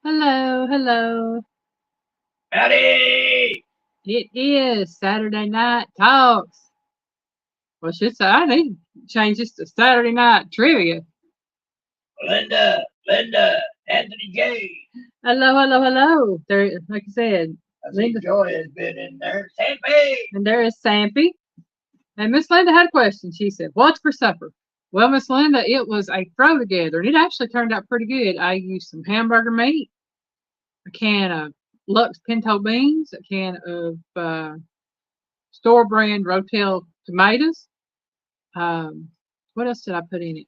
Hello, hello. Howdy! It is Saturday Night Talks. Well, should say I need to change this to Saturday Night Trivia. Linda, Anthony J. Hello, hello, hello. There, like I said, I see Linda, Joy has been in there. Stampy! and there is Sampy. And Miss Linda had a question. She said, "What's for supper?" Well, Miss Linda, it was a throw together, and it actually turned out pretty good. I used some hamburger meat, a can of Lux pinto beans, a can of store brand Rotel tomatoes. Um, what else did I put in it?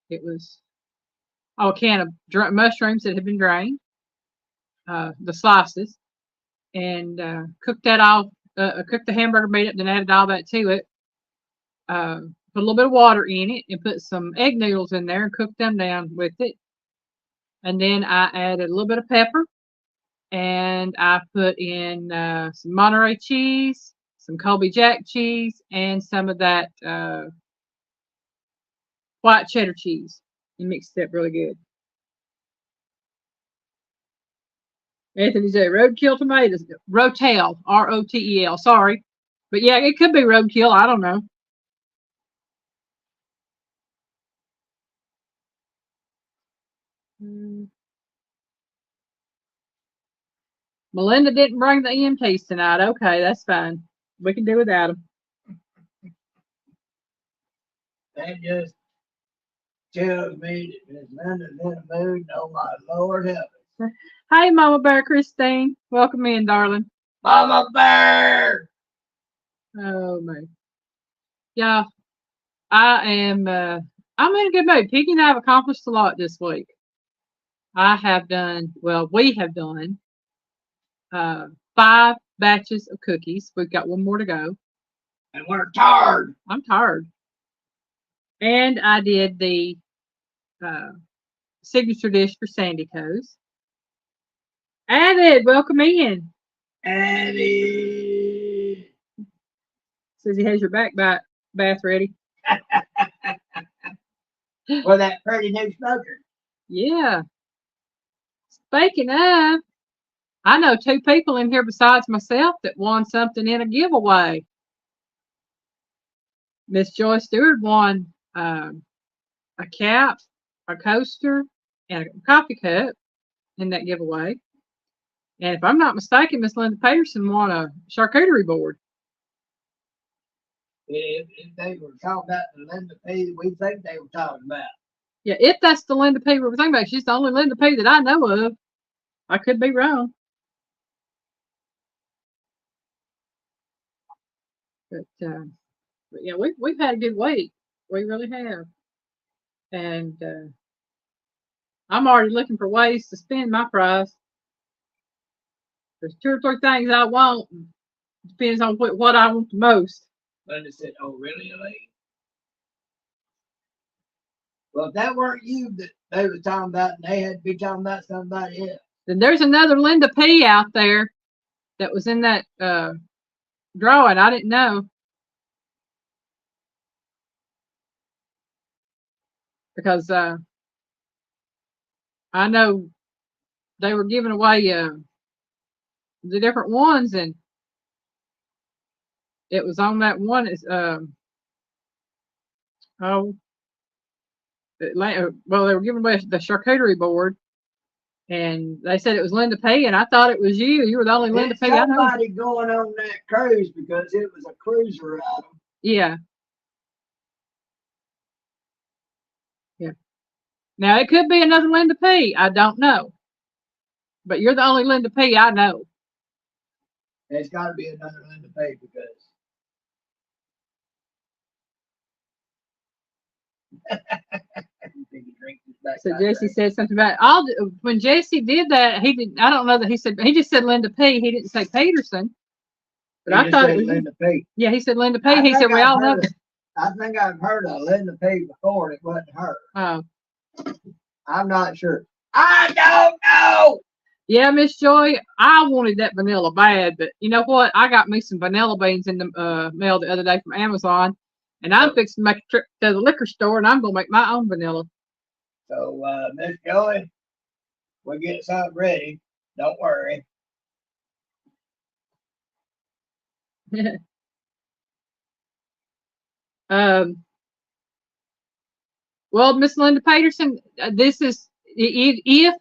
It was a can of mushrooms that had been drained, the slices, and cooked that all. Cooked the hamburger meat up, then added all that to it. Put a little bit of water in it, and put some egg noodles in there, and cooked them down with it. And then I added a little bit of pepper, and I put in some Monterey cheese, some Colby Jack cheese, and some of that white cheddar cheese, and mixed it up really good. Anthony J. Roadkill tomatoes. Rotel. Rotel. Sorry. But yeah, it could be roadkill. I don't know. Mm. Melinda didn't bring the EMTs tonight. Okay, that's fine. We can do without them. That just tells me that Miss Linda's in the mood. Oh, my Lord help us. Hey, Mama Bear Christine. Welcome in, darling. Mama Bear! Oh, man. Yeah, I am. I'm in a good mood. Piggy and I have accomplished a lot this week. I have done, well, we have done 5 batches of cookies. We've got one more to go. And we're tired. I'm tired. And I did the uh, signature dish for Sandy Coast. Added, welcome in. Annie! Says he has your bath ready. For that pretty new smoker. Yeah. Speaking of, I know 2 people in here besides myself that won something in a giveaway. Miss Joy Stewart won a cap, a coaster, and a coffee cup in that giveaway. And if I'm not mistaken, Miss Linda Peterson won a charcuterie board. If they were talking about the Linda P that we think they were talking about. Yeah, if that's the Linda P we were talking about, she's the only Linda P that I know of. I could be wrong. But yeah, we've had a good week. We really have. And I'm already looking for ways to spend my prize. There's 2 or 3 things I want. Depends on what I want the most. Linda said, "Oh, really, Elaine?" Well, if that weren't you that they were talking about, and they had to be talking about somebody else. Then there's another Linda P out there that was in that drawing. I didn't know. Because I know they were giving away the different ones, and it was on that one. It's oh, well, they were giving away the charcuterie board, and they said it was Linda P, and I thought it was you. You were the only Linda P I know. Somebody going on that cruise because it was a cruiser item. Yeah. Yeah. Now it could be another Linda P. I don't know, but you're the only Linda P I know. There's got to be another Linda P because. So Jesse said something about when Jesse did that. He didn't. I don't know that he said. He just said Linda P. He didn't say Peterson. But I thought it was Linda P. Yeah, he said Linda P. He said we all know. I think I've heard of Linda P. before, and it wasn't her. Oh, I'm not sure. I don't know. Yeah, Miss Joy, I wanted that vanilla bad, but you know what? I got me some vanilla beans in the mail the other day from Amazon, and I'm fixing to make a trip to the liquor store, and I'm gonna make my own vanilla. So, Miss Joy, We'll get something ready. Don't worry. um, well, Miss Linda Peterson, this is if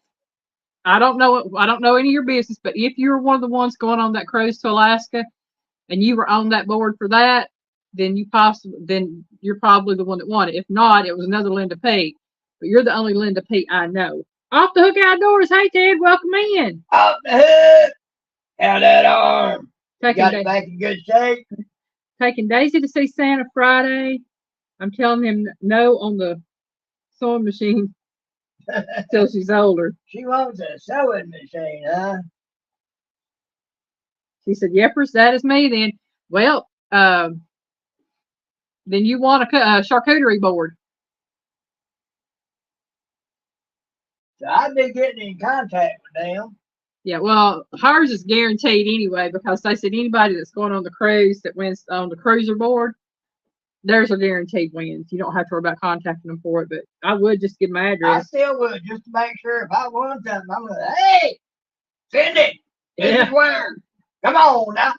I don't know any of your business, but if you were one of the ones going on that cruise to Alaska and you were on that board for that, then you're probably the one that won it. If not, it was another Linda P. But you're the only Linda P I know. Off the Hook Outdoors. Hey Ted, welcome in. Off the hook. How that arm? Taking Got it back in good shape. Taking Daisy to see Santa Friday. I'm telling him no on the sewing machine till she's older. She wants a sewing machine, huh? She said, "Yepers, that is me then." Well, then you want a charcuterie board. So I've been getting in contact with them. Yeah, well, hers is guaranteed anyway because they said anybody that's going on the cruise that wins on the cruiser board, theirs are guaranteed wins. You don't have to worry about contacting them for it, but I would just give my address. I still would just to make sure if I won something, I'm like, hey, send it. This is where. Come on now.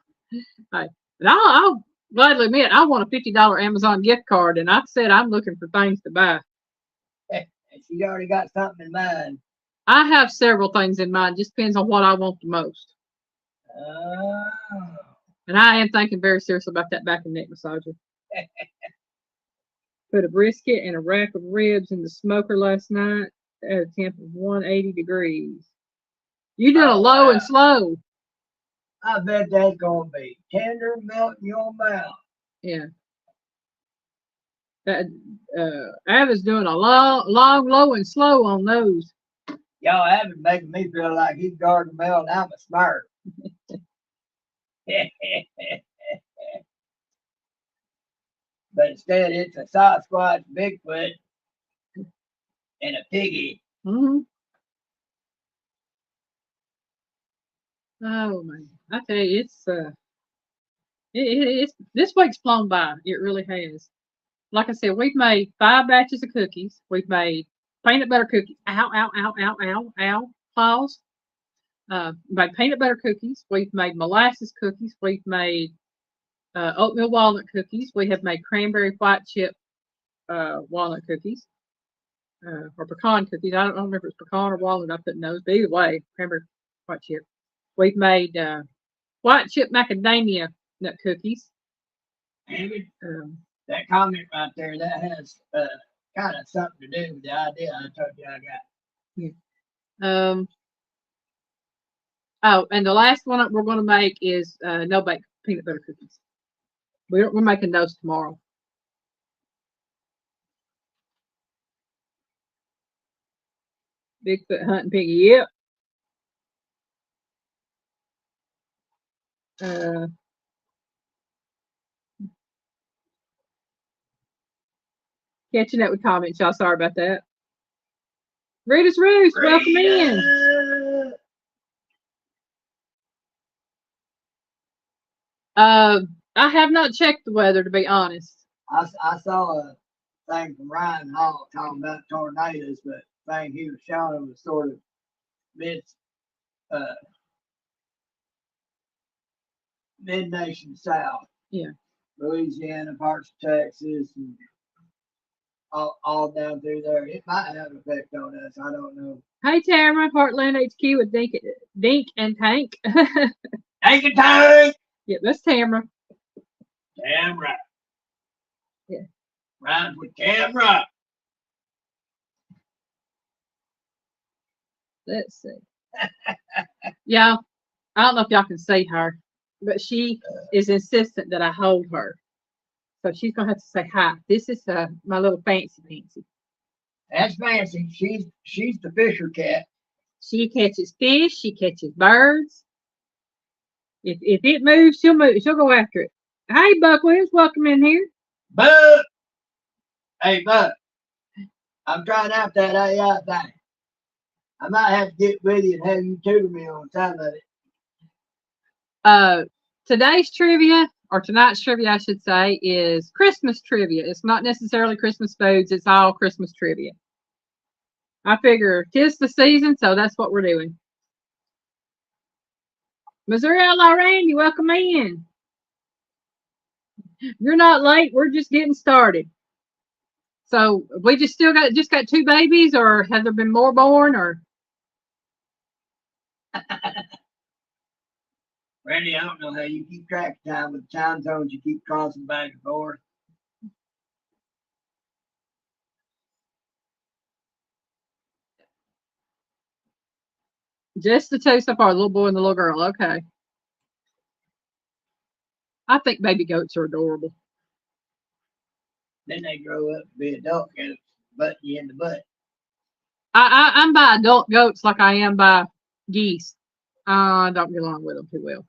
Right. And I'll gladly admit I want a $50 Amazon gift card, and I said I'm looking for things to buy. She's already got something in mind. I have several things in mind. Just depends on what I want the most. Oh. And I am thinking very seriously about that back and neck massager. Put a brisket and a rack of ribs in the smoker last night at a temp of 180 degrees. You did a low and slow. I bet that's going to be tender melt in your mouth. Yeah. That Ava's doing a long, low, and slow on those. Y'all Ava's making me feel like he's Gargamel and I'm a smart. But instead, it's a Sasquatch, Bigfoot, and a piggy. Mm-hmm. Oh man, I tell you, it's this week's flown by. It really has. Like I said, we've made 5 batches of cookies. We've made peanut butter cookies. Ow, ow, ow, ow, ow, ow. Pause. Made peanut butter cookies. We've made molasses cookies. We've made oatmeal walnut cookies. We have made cranberry white chip walnut cookies. Or pecan cookies. I don't remember if it's pecan or walnut. I put in those. But either way, cranberry white chip. We've made white chip macadamia nut cookies. David, that comment right there, that has kind of something to do with the idea I told you I got. Yeah. Oh, and the last one we're going to make is no bake peanut butter cookies. We're making those tomorrow. Bigfoot hunting piggy, yep. Catching up with comments, y'all. Sorry about that. Rita's Roost, welcome in. I have not checked the weather, to be honest. I saw a thing from Ryan Hall talking about tornadoes, but the thing he was showing was sort of mid-nation south. Yeah. Louisiana, parts of Texas, and all down through there. It might have an effect on us. I don't know. Hey, Tamara, Heartland HQ with Dink and Tank. Dink and Tank! Yeah, that's Tamara. Tamara. Yeah. Rhymes with camera. Let's see. Yeah, I don't know if y'all can see her, but she is insistent that I hold her. So she's gonna have to say hi. This is my little fancy Fancy. That's Fancy. She's the fisher cat. She catches fish. She catches birds. If it moves, she'll move. She'll go after it. Hey, Buck Williams, welcome in here. Buck. Hey, Buck. I'm trying out that AI thing. I might have to get with you and have you tutor me on some of it. Today's trivia, or tonight's trivia, I should say, is Christmas trivia. It's not necessarily Christmas foods. It's all Christmas trivia. I figure 'tis the season, so that's what we're doing. Missouri Outlaw Randy, welcome in. You're not late. We're just getting started. So we just got two babies, or have there been more born, or? Randy, I don't know how you keep track of time with time zones you keep crossing back and forth. Just the two so far, the little boy and the little girl. Okay. I think baby goats are adorable. Then they grow up to be adult goats, butt you in the butt. I'm by adult goats like I am by geese. I don't get along with them too well.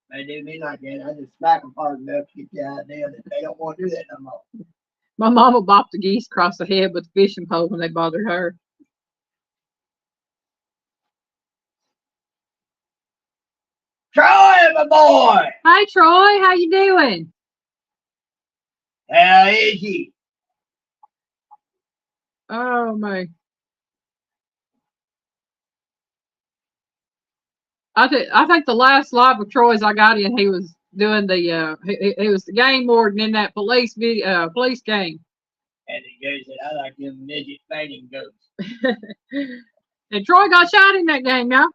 They do me like that. I just smack them hard enough to get the idea that they don't want to do that no more. My mama bopped the geese across the head with a fishing pole when they bothered her. Troy, my boy! Hey Troy, how you doing? How is he? Oh my! I think the last live with Troy's I got in, he was doing the he was the game warden in that police police game. And he goes that I like them midget fainting goats. And Troy got shot in that game, y'all.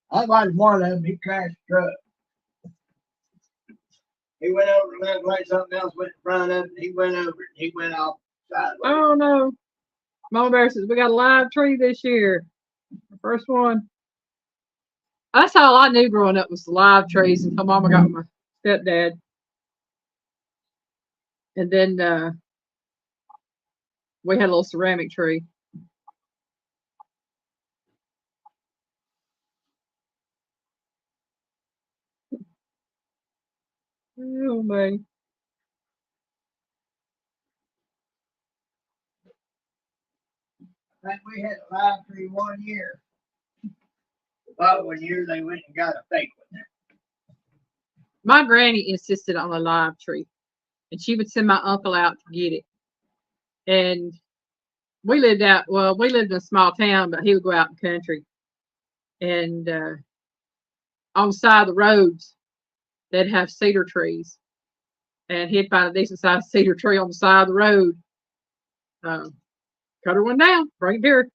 I watched one of them. He crashed the truck. He went over the left lane. Something else went in front of him. He went over it. He went off sideways. Oh no! Mama Bear says we got a live tree this year. The first one. That's all I knew growing up was the live trees until Mama got my stepdad. And then we had a little ceramic tree. Oh my! I think we had a live tree 1 year. The following year they went and got a fake one. My granny insisted on a live tree, and she would send my uncle out to get it. And we lived in a small town, but he would go out in the country. And on the side of the roads, they'd have cedar trees. And he'd find a decent sized cedar tree on the side of the road. Cut her one down, bring it here.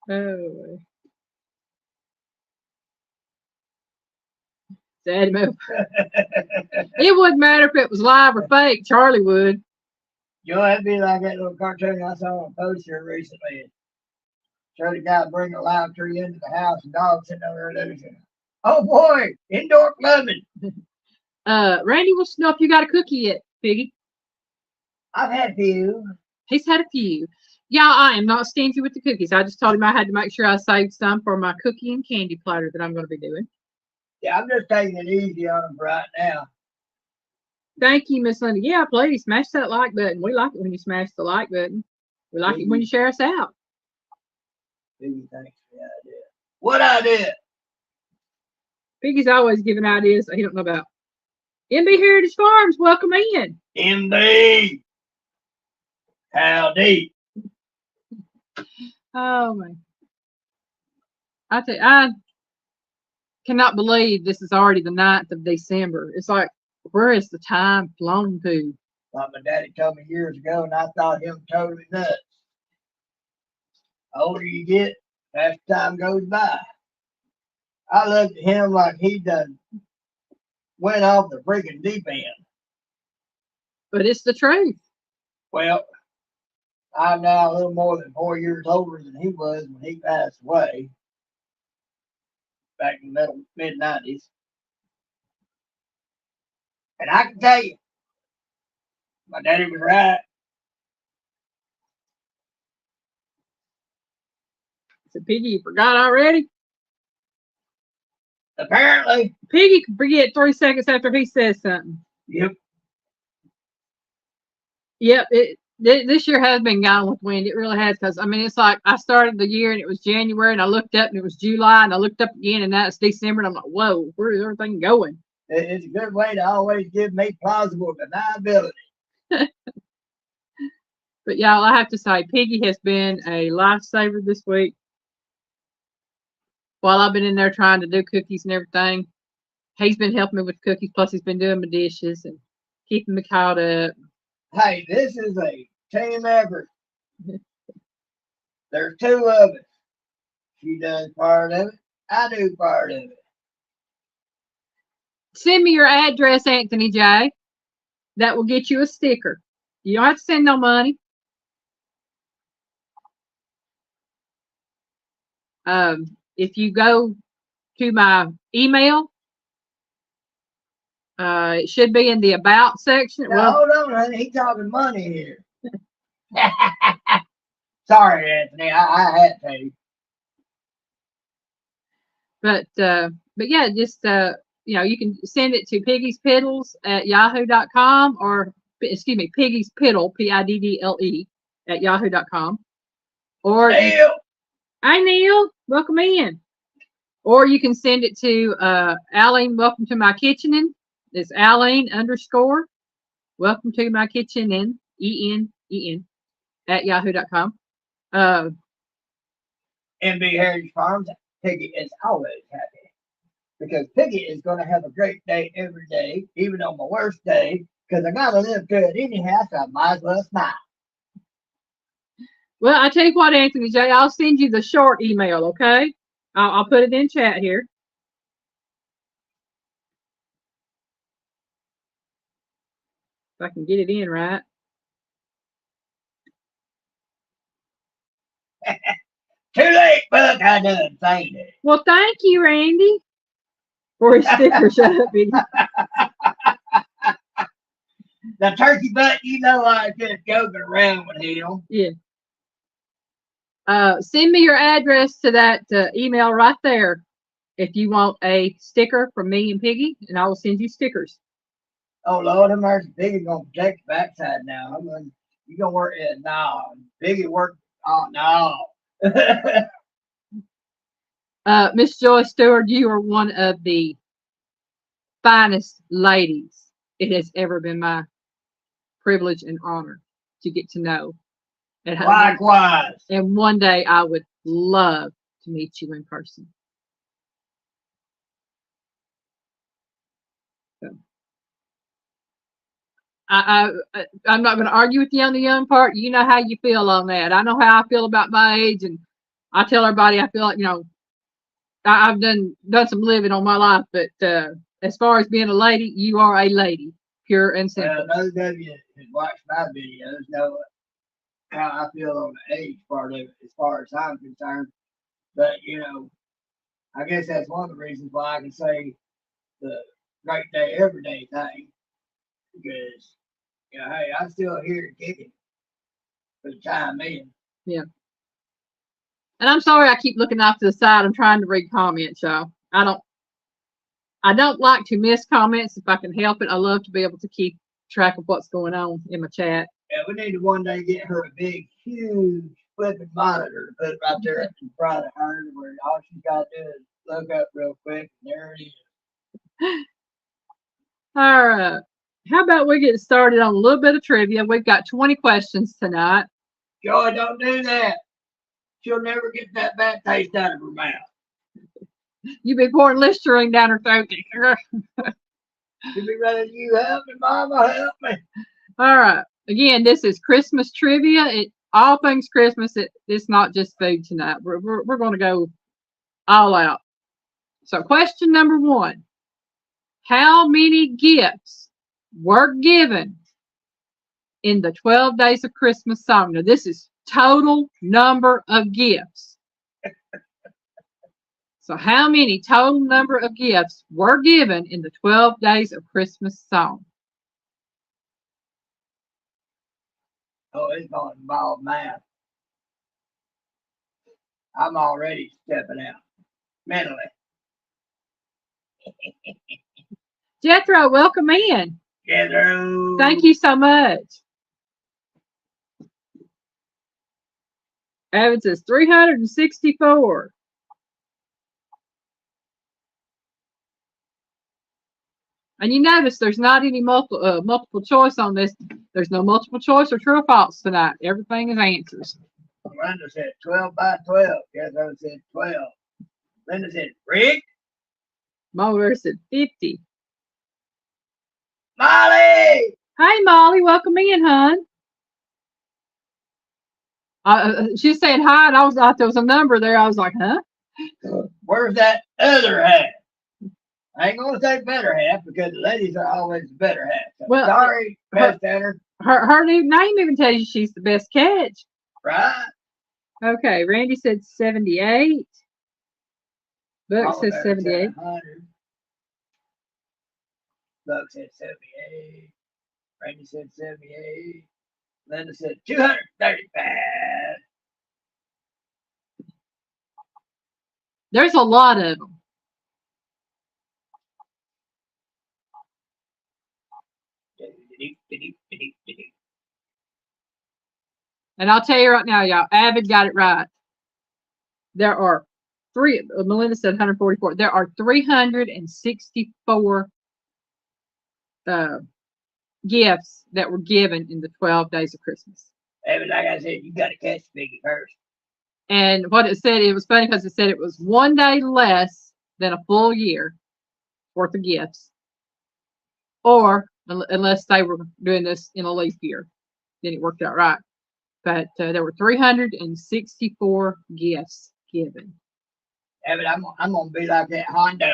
Oh, sad move. It wouldn't matter if it was live or fake. Charlie would. You know, that'd be like that little cartoon I saw on a poster recently. Showed a guy bring a live tree into the house and dogs sitting over there losing. Oh boy, indoor clubbing. Randy wants to know if you got a cookie yet, Piggy. I've had a few. He's had a few. Yeah, I am not stingy with the cookies. I just told him I had to make sure I saved some for my cookie and candy platter that I'm going to be doing. Yeah, I'm just taking it easy on them right now. Thank you, Miss Linda. Yeah, please smash that like button. We like it when you smash the like button. We like it when you share us out. Piggy, thanks for the idea. What idea? Piggy's always giving ideas that he don't know about. MB Heritage Farms, welcome in. MB. Howdy. Oh my! I cannot believe this is already the 9th of December. It's like, where is the time flown to? Like my daddy told me years ago, and I thought him totally nuts. The older you get, as time goes by. I looked at him like he done went off the freaking deep end. But it's the truth. Well, I'm now a little more than 4 years older than he was when he passed away back in the mid-90s. And I can tell you, my daddy was right. So Piggy, you forgot already? Apparently. Piggy can forget 3 seconds after he says something. Yep. Yep, this year has been gone with wind. It really has, because I mean, it's like I started the year and it was January, and I looked up and it was July, and I looked up again and now it's December, and I'm like, whoa, where is everything going? It's a good way to always give me plausible deniability. But y'all, I have to say, Piggy has been a lifesaver this week. While I've been in there trying to do cookies and everything, he's been helping me with cookies. Plus, he's been doing my dishes and keeping me caught up. Hey, this is a team effort. There's two of us. She does part of it. I do part of it. Send me your address, Anthony J. That will get you a sticker. You don't have to send no money. If you go to my email, it should be in the about section. Now, Well, hold on, honey. He's talking money here. Sorry, Anthony. I had to. but yeah, just you can send it to piggyspiddles@yahoo.com or excuse me, piggyspiddle PIDDLE at yahoo.com. Or Neil. hi Neil, welcome in. Or you can send it to Aline, welcome to my kitchening. It's Aline _ welcome to my kitchening, ENEN at yahoo.com. MB Heritage Farms. Piggy is always happy because Piggy is going to have a great day every day, even on my worst day, because I got to live good anyhow, so I might as well smile. Well, I tell you what, Anthony J, I'll send you the short email, okay? I'll put it in chat here. If I can get it in right. Too late, Buck. I done saying it. Well, thank you, Randy, for his sticker. Shut up, Biggie. The turkey butt, you know I was just joking around with him. Yeah. Send me your address to that email right there if you want a sticker from me and Piggy, and I will send you stickers. Oh, Lord have mercy. Piggy's going to protect the backside now. You going to work it? No. Piggy work. Oh, no. Miss Joyce Stewart, you are one of the finest ladies it has ever been my privilege and honor to get to know. And Likewise. And one day I would love to meet you in person. So, I'm not going to argue with you on the young part. You know how you feel on that. I know how I feel about my age, and I tell everybody I feel like I've done some living on my life, but as far as being a lady, you are a lady, pure and simple. Those of you that watch my videos know how I feel on the age part of it as far as I'm concerned. But, I guess that's one of the reasons why I can say the great day, every day thing. Because, hey, I'm still here kicking for the time being. Yeah. And I'm sorry I keep looking off to the side. I'm trying to read comments, y'all. I don't like to miss comments if I can help it. I love to be able to keep track of what's going on in my chat. Yeah, we need to one day get her a big, huge flipping monitor to put right there in front of her, where all she's got to do is look up real quick, and there it is. All right. How about we get started on a little bit of trivia? We've got 20 questions tonight. Joy, don't do that. She'll never get that bad taste out of her mouth. You've been pouring Listerine down her throat. She'll be ready. You help me, Mama, help me. All right. Again, this is Christmas trivia. All things Christmas. It's not just food tonight. We're going to go all out. So, question number 1: how many gifts were given in the 12 Days of Christmas song? Now, this is total number of gifts. So, how many total number of gifts were given in the 12 Days of Christmas song? Oh, it's going to involve math. I'm already stepping out mentally. Jethro, welcome in. Jethro. Thank you so much. Evans says 364. And you notice there's not any multiple choice on this. There's no multiple choice or true or false tonight. Everything is answers. Linda said 12 by 12. Catherine said 12. Linda said, Rick, Mama Bear said 50. Molly! Hey, Molly, welcome in, hon. She said hi, and I thought there was a number there. I was like, huh? Where's that other half? I ain't gonna say better half because the ladies are always the better half. So Well, sorry, best Tanner. Her new name even tells you she's the best catch. Right? Okay, Randy said 78. Buck says 78. 100. Buck said 78. Randy said 78. Linda said 235. There's a lot of them. And I'll tell you right now, y'all, Avid got it right. There are Melinda said 144. There are 364 gifts that were given in the 12 days of Christmas. Avid, like I said, you got to catch the biggie first. And what it said, it was funny because it said it was 1 day less than a full year worth of gifts. Or unless they were doing this in a leap year, then it worked out right. But there were 364 gifts given. Yeah, but I'm gonna be like that Hondo.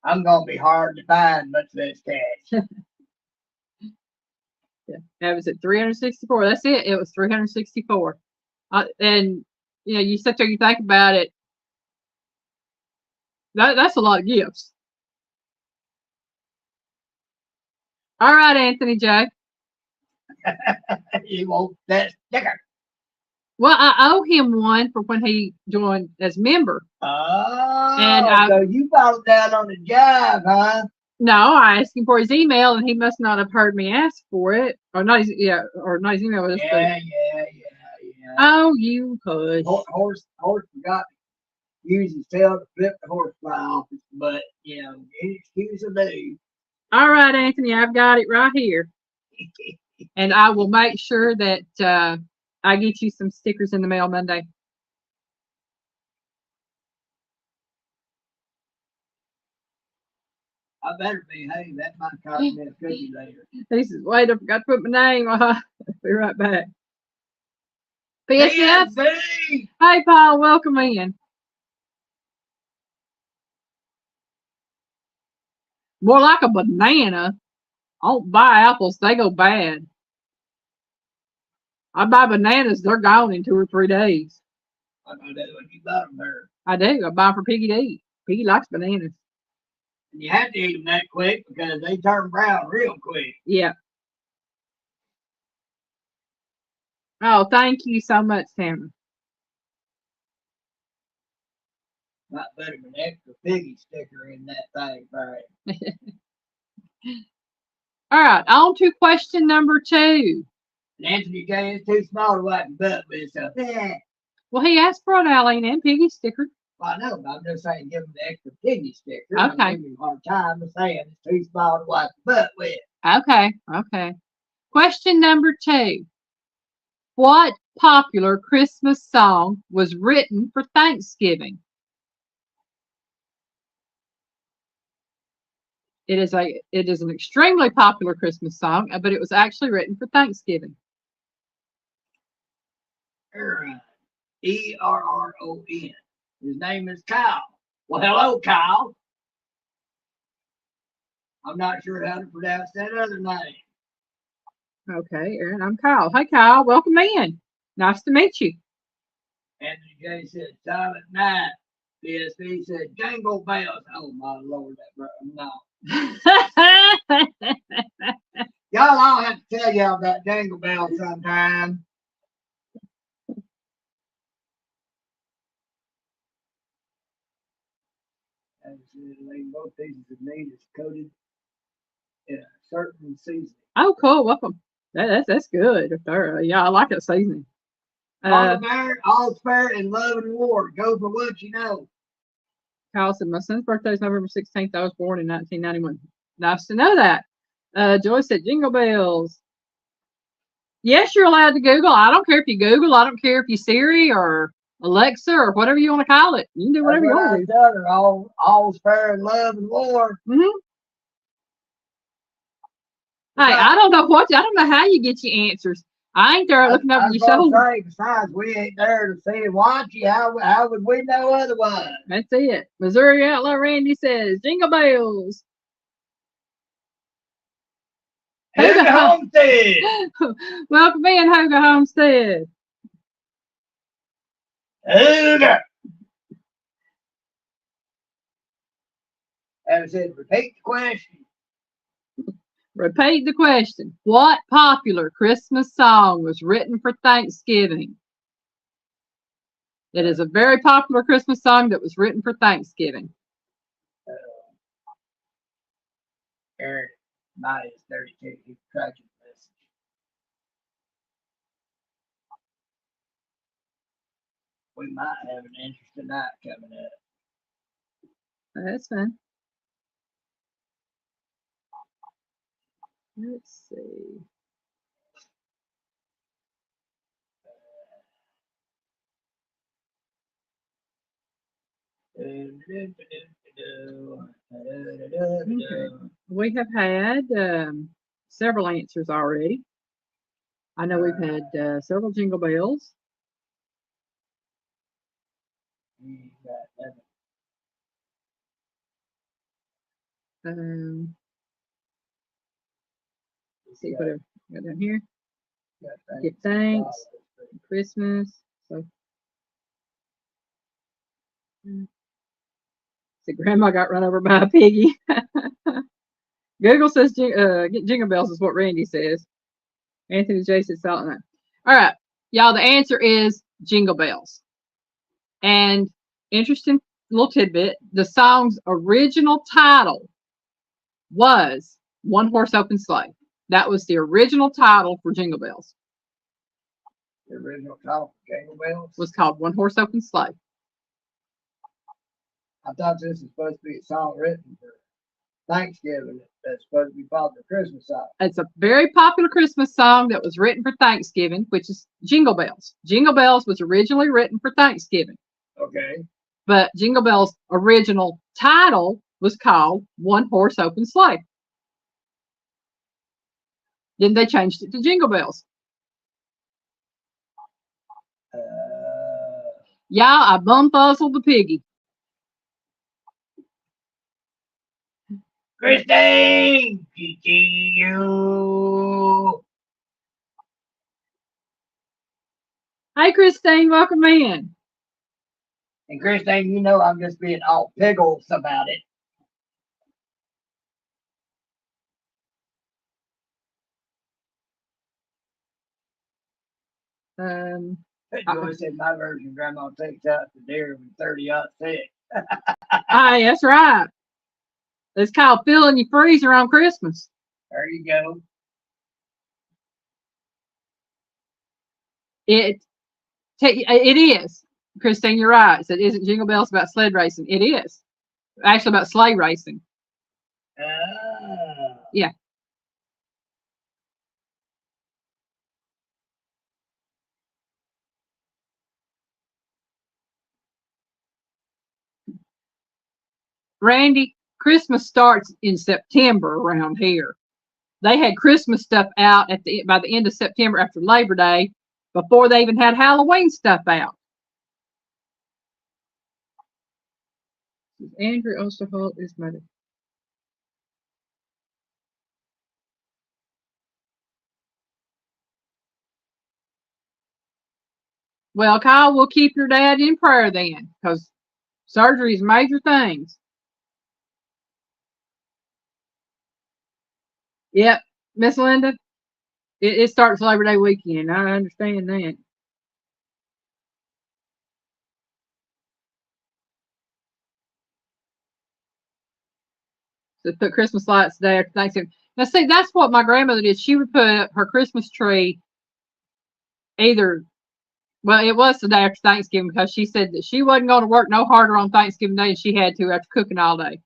I'm gonna be hard to find much less cash. Yeah, that was at 364. That's it. It was 364. And you know, you sit there, you think about it. That's a lot of gifts. All right, Anthony J. You want that sticker? Well, I owe him one for when he joined as member. Oh, and so you followed down on the job, huh? No, I asked him for his email, and he must not have heard me ask for it, or not his email. Yeah. Oh, you hush. Horse forgot to use his tail to flip the horsefly off his butt. You know, any excuse will do. All right, Anthony, I've got it right here, and I will make sure that I get you some stickers in the mail Monday. I better be. Hey, that might cost me a cookie later. He says, wait, I forgot to put my name. I'll be right back. PSF? Hey, Paul, welcome in. More like a banana. I don't buy apples, they go bad. I buy bananas, they're gone in 2 or 3 days. I know that's what you got them there. I do. I buy them for Piggy to eat. Piggy likes bananas. And you have to eat them that quick because they turn brown real quick. Yeah. Oh, thank you so much, Tamara. Might better an extra piggy sticker in that thing, right? All right, on to question number 2. And Anthony J is too small to wipe his butt with, so Well, he asked for an Eileen and Piggy sticker. Well, I know, but I'm just saying give him the extra piggy sticker. Okay. I'm giving him a hard time of saying it's too small to wipe his butt with. Okay. Question number 2. What popular Christmas song was written for Thanksgiving? It is an extremely popular Christmas song, but it was actually written for Thanksgiving. Aaron, Erron. His name is Kyle. Well, hello, Kyle. I'm not sure how to pronounce that other name. Okay, Aaron, I'm Kyle. Hey, Kyle, welcome in. Nice to meet you. Anthony J said Silent Night. PSP said Jingle Bells. Oh, my Lord, no. Y'all, I'll have to tell y'all about Jingle Bells sometime. Both pieces of meat is coated in a certain seasoning. Oh, cool. Welcome. That's good. Yeah, I like that seasoning. All's fair in love and war. Go for what you know. Kyle said, my son's birthday is November 16th. I was born in 1991. Nice to know that. Joyce said Jingle Bells. Yes, you're allowed to Google. I don't care if you Google. I don't care if you Siri or Alexa or whatever you want to call it. You can do whatever you want to do. All's fair in love and war. Mm-hmm. Hey, I don't know how you get your answers. I ain't there looking over your shoulder. Besides, we ain't there to see and watch you. How would we know otherwise? That's it. Missouri Outlaw Randy says Jingle Bells. Hoga Homestead. Welcome in, Hoga Homestead. Hoga. And it said, repeat the question. Repeat the question. What popular Christmas song was written for Thanksgiving? It is a very popular Christmas song that was written for Thanksgiving. Eric, minus 32. He's tracking this. We might have an interesting night coming up. That's fine. Let's see. Okay. We have had several answers already. I know we've had several Jingle Bells. Let's see what I've got down here. Give thanks. Christmas. So. See, Grandma got run over by a piggy. Google says Jingle Bells is what Randy says. Anthony J says Silent Night. All right, y'all, the answer is Jingle Bells. And interesting little tidbit, the song's original title was One Horse Open Sleigh. That was the original title for Jingle Bells. The original title for Jingle Bells was called One Horse Open Sleigh. I thought this was supposed to be a song written for Thanksgiving. That's supposed to be popular Christmas song. It's a very popular Christmas song that was written for Thanksgiving, which is Jingle Bells. Jingle Bells was originally written for Thanksgiving. Okay. But Jingle Bells' original title was called One Horse Open Sleigh. Then they changed it to Jingle Bells. Yeah, I bum-fuzzled the piggy. Christine, you. Hey, Christine, welcome in. And Christine, you know I'm just being all pickles about it. Joy said my version, Grandma takes out the deer with 30-06. Hey, that's right. It's called filling your freezer on Christmas. There you go. It is. Christine, you're right. So isn't Jingle Bells about sled racing? It is. Actually about sleigh racing. Yeah. Randy, Christmas starts in September around here. They had Christmas stuff out by the end of September after Labor Day, before they even had Halloween stuff out. Andrew Osterholt is mother. Well, Kyle, we'll keep your dad in prayer then, because surgery is major things. Yep, Miss Linda, it starts Labor Day weekend. I understand that. So put Christmas lights the day after Thanksgiving. Now, see, that's what my grandmother did. She would put up her Christmas tree either, well, it was the day after Thanksgiving, because she said that she wasn't going to work no harder on Thanksgiving Day than she had to after cooking all day.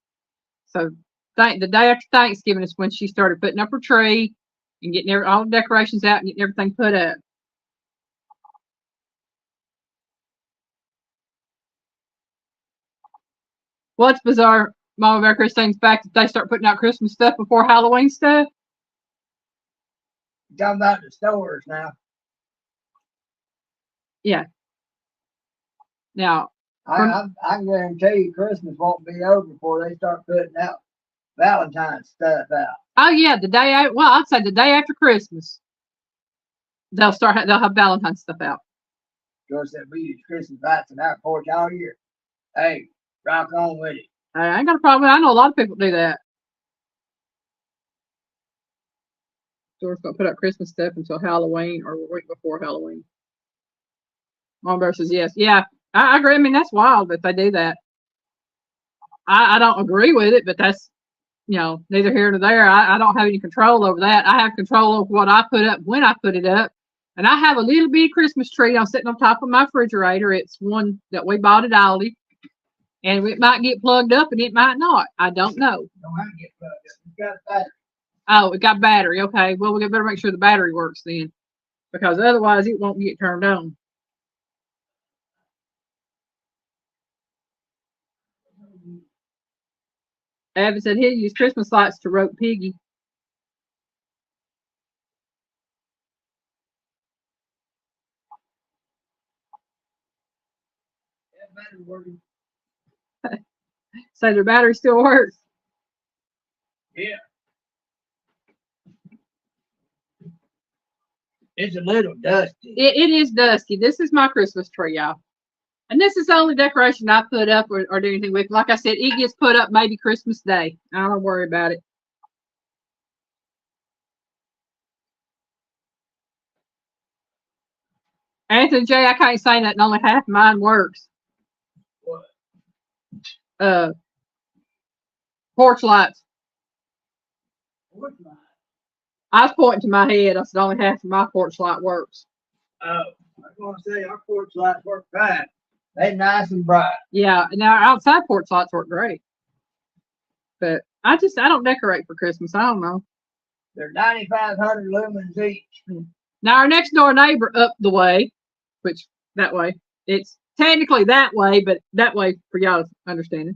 So the day after Thanksgiving is when she started putting up her tree and getting all the decorations out and getting everything put up. What's bizarre, Mama Bear Christine's fact that they start putting out Christmas stuff before Halloween stuff? You're talking about the stores now. Yeah. Now, I guarantee you Christmas won't be over before they start putting out Valentine's stuff out. oh yeah, I'd say the day after Christmas, they'll have Valentine's stuff out. Of course, we use Christmas lights in our porch all year. Hey, rock on with it. I ain't got a problem. I know a lot of people do that. Store's gonna put out Christmas stuff until Halloween or a week before Halloween. Mom Bear says yes. Yeah, I agree. I mean, that's wild that they do that. I don't agree with it, but that's, neither here nor there. I don't have any control over that. I have control over what I put up when I put it up. And I have a little bitty Christmas tree I'm sitting on top of my refrigerator. It's one that we bought at Aldi. And it might get plugged up and it might not. I don't know. Don't have to get plugged up. It's got a battery. Oh, it got battery. Okay. Well, we better make sure the battery works then. Because otherwise it won't get turned on. Abbott said he'll use Christmas lights to rope Piggy. Yeah, battery working. So their battery still works. Yeah. It's a little dusty. It is dusty. This is my Christmas tree, y'all. And this is the only decoration I put up or do anything with. Like I said, it gets put up maybe Christmas Day. I don't worry about it. Anthony J, I can't say that, and only half mine works. What? Porch lights. Porch light? I was pointing to my head. I said only half of my porch light works. Oh, I was going to say our porch lights work fine. They're nice and bright. Yeah, and our outside porch lights work great. But I don't decorate for Christmas. I don't know. They're 9,500 lumens each. Now our next door neighbor up the way, which that way, it's technically that way, but that way for y'all's understanding.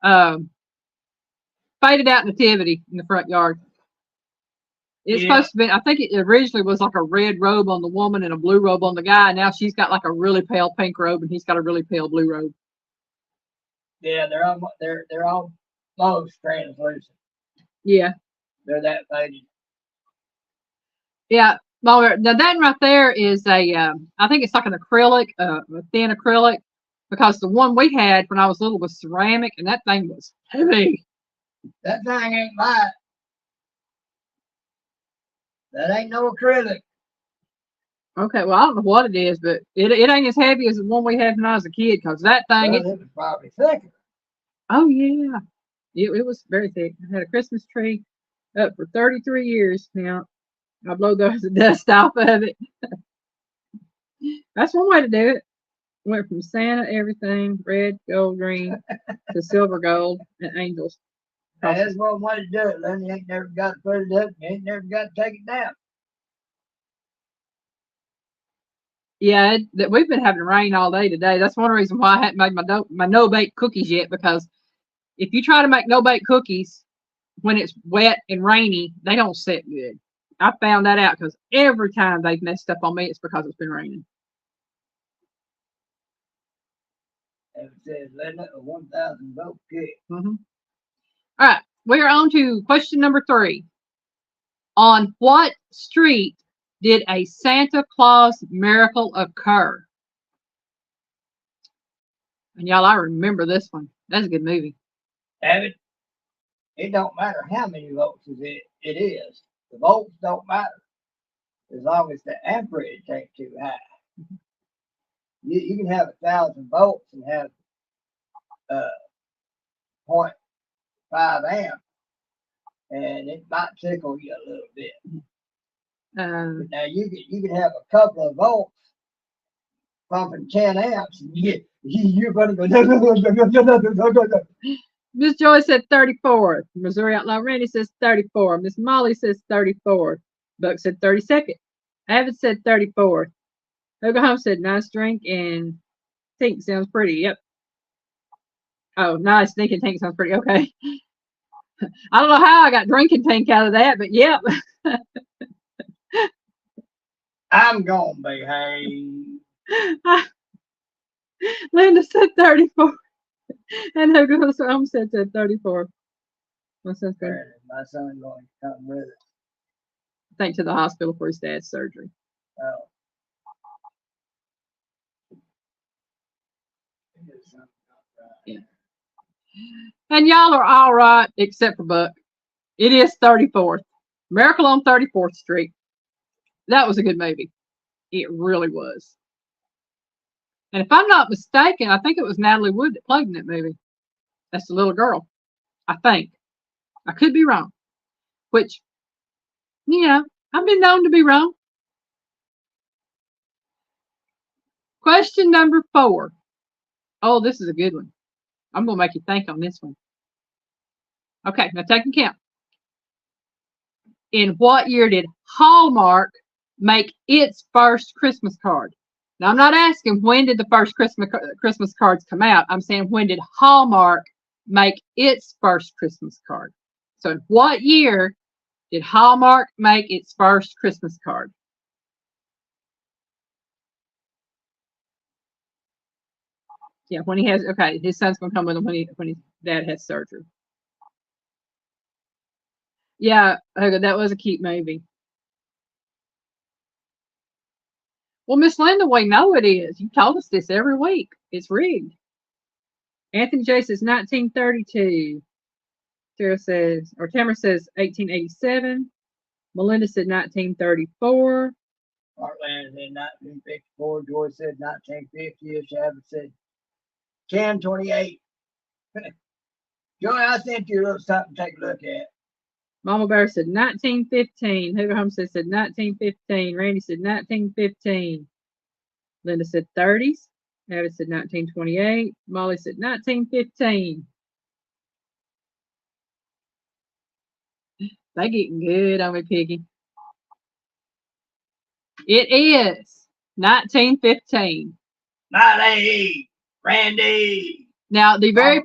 Faded out nativity in the front yard. It's supposed to be, I think it originally was like a red robe on the woman and a blue robe on the guy. Now she's got like a really pale pink robe and he's got a really pale blue robe. Yeah, they're almost translucent. Yeah. They're that faded. Yeah. Well, now that right there is I think it's like an acrylic, a thin acrylic, because the one we had when I was little was ceramic and that thing was heavy. That thing ain't light. That ain't no acrylic. Okay, well, I don't know what it is, but it ain't as heavy as the one we had when I was a kid, because that thing... Well, it was probably thicker. Oh, yeah. It was very thick. I had a Christmas tree up for 33 years now. I blow the dust off of it. That's one way to do it. Went from Santa, everything, red, gold, green, to silver, gold, and angels. That's one way to do it, Lenny. You ain't never got to put it up. You ain't never got to take it down. Yeah, we've been having rain all day today. That's one reason why I hadn't made my no-bake cookies yet, because if you try to make no-bake cookies when it's wet and rainy, they don't set good. I found that out because every time they've messed up on me, it's because it's been raining. And it says, let a 1,000 vote kick. Mm-hmm. All right, we are on to question number 3. On what street did a Santa Claus miracle occur? And y'all, I remember this one. That's a good movie. David, it don't matter how many votes it is. The votes don't matter as long as the amperage ain't too high. You can have 1,000 volts and have 0.5 amp, and it might tickle you a little bit. Now you can have a couple of volts pumping 10 amps, and you're going to go. Miss Joy said 34. Missouri Outlaw Randy says 34. Miss Molly says 34. Buck said 32nd. Avid said 34. Oklahoma said nice drink and Tink sounds pretty. Yep. Oh, nice. Thinking Tank sounds pretty. Okay. I don't know how I got drinking tank out of that, but yep. I'm gonna behave. Linda said 34. And Oklahoma said 34. My son's going, My son going to come with it. I think, to the hospital for his dad's surgery. Oh. Yeah. And y'all are all right, except for Buck. It is 34th. Miracle on 34th Street. That was a good movie. It really was. And if I'm not mistaken, I think it was Natalie Wood that played in that movie. That's the little girl. I think. I could be wrong. Which, I've been known to be wrong. Question number 4. Oh, this is a good one. I'm going to make you think on this one. Okay, now take a count. In what year did Hallmark make its first Christmas card? Now, I'm not asking when did the first Christmas cards come out. I'm saying when did Hallmark make its first Christmas card? So, in what year did Hallmark make its first Christmas card? Yeah, when he has, okay, his son's going to come with him when his dad has surgery. Yeah, that was a cute movie. Well, Miss Linda, we know it is. You told us this every week. It's rigged. Anthony J says 1932. Tamara says 1887. Melinda said 1934. Heartland said 1954. Joy said 1950. Shabbat said 1028. Joy, I sent you a little something to take a look at. Mama Bear said 1915. Hoover Home said 1915. Randy said 1915. Linda said 30s. Abbott said 1928. Molly said 1915. They getting good on me, Piggy. It is 1915. Molly, Randy. Now the very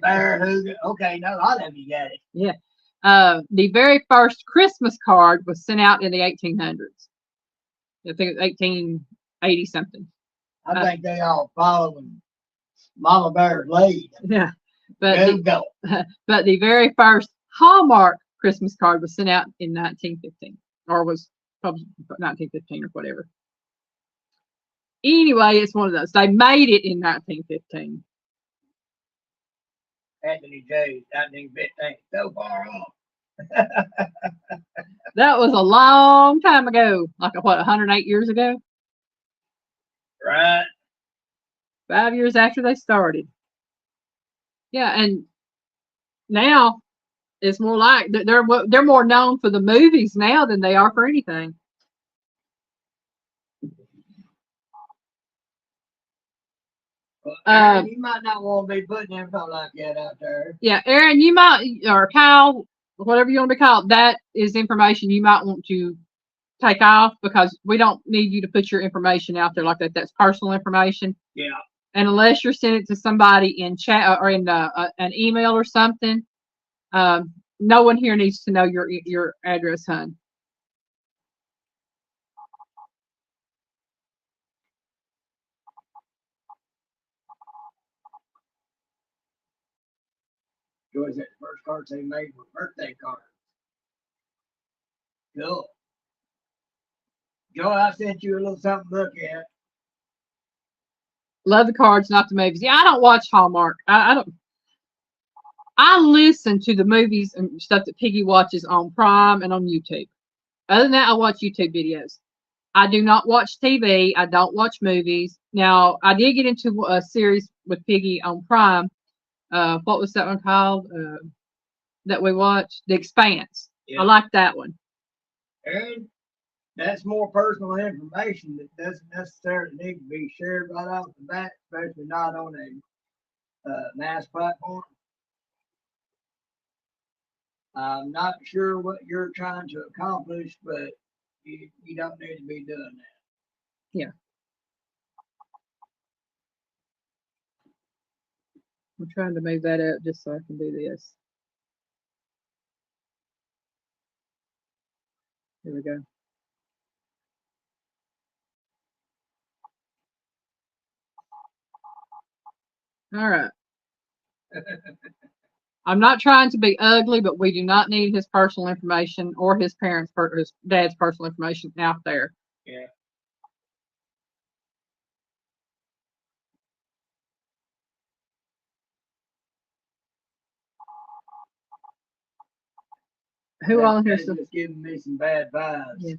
okay, no, a lot of you got it. Yeah. The very first Christmas card was sent out in the 1800s. I think it was 1880 something. I think they all following Mama Bear's lead. Yeah. But Go. But the very first Hallmark Christmas card was sent out in 1915, or was probably 1915 or whatever. Anyway, it's one of those. They made it in 1915. Anthony J. 1915. So far off. That was a long time ago. Like, 108 years ago? Right. 5 years after they started. Yeah, and now it's more like they're more known for the movies now than they are for anything. Aaron, you might not want to be putting info like that out there. Yeah, Aaron, you might, or Kyle, whatever you want to be called, that is information you might want to take off, because we don't need you to put your information out there like that. That's personal information. Yeah. And unless you're sending it to somebody in chat or in an email or something, no one here needs to know your address, hon. Joy said the first cards they made were birthday cards. Cool. Joy, I sent you a little something to look at. Love the cards, not the movies. Yeah, I don't watch Hallmark. I don't. I listen to the movies and stuff that Piggy watches on Prime and on YouTube. Other than that, I watch YouTube videos. I do not watch TV. I don't watch movies. Now, I did get into a series with Piggy on Prime. What was that one called that we watched? The Expanse. Yeah. I like that one. Aaron, that's more personal information that doesn't necessarily need to be shared right off the bat, especially not on a mass platform. I'm not sure what you're trying to accomplish, but you don't need to be doing that. Yeah. I'm trying to move that up just so I can do this. Here we go. All right. I'm not trying to be ugly, but we do not need his personal information or his parents' his dad's personal information out there. Yeah. Who on here? That's just giving me some bad vibes. Yeah.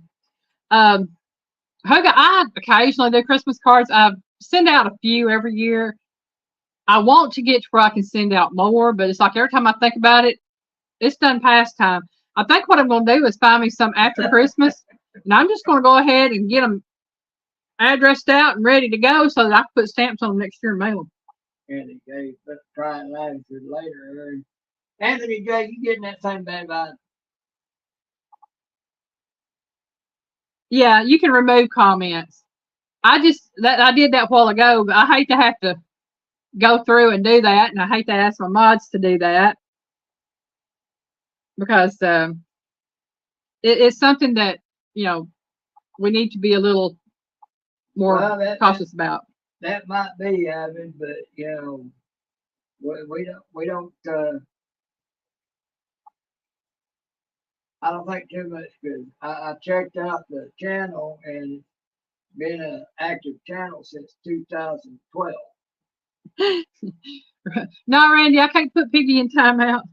Hoga, I occasionally do Christmas cards. I send out a few every year. I want to get to where I can send out more, but it's like every time I think about it, it's done past time. I think what I'm going to do is find me some after Christmas, and I'm just going to go ahead and get them addressed out and ready to go so that I can put stamps on them next year and mail them. Anthony J, but trying latitude later. Anthony J, you getting that same bad vibe? Yeah, you can remove comments. I did that a while ago, but I hate to have to go through and do that, and I hate to ask my mods to do that because it's something that we need to be a little more cautious about. That might be Evan, but we don't. I don't think too much because I checked out the channel and it's been an active channel since 2012. No, Randy, I can't put Piggy in timeout.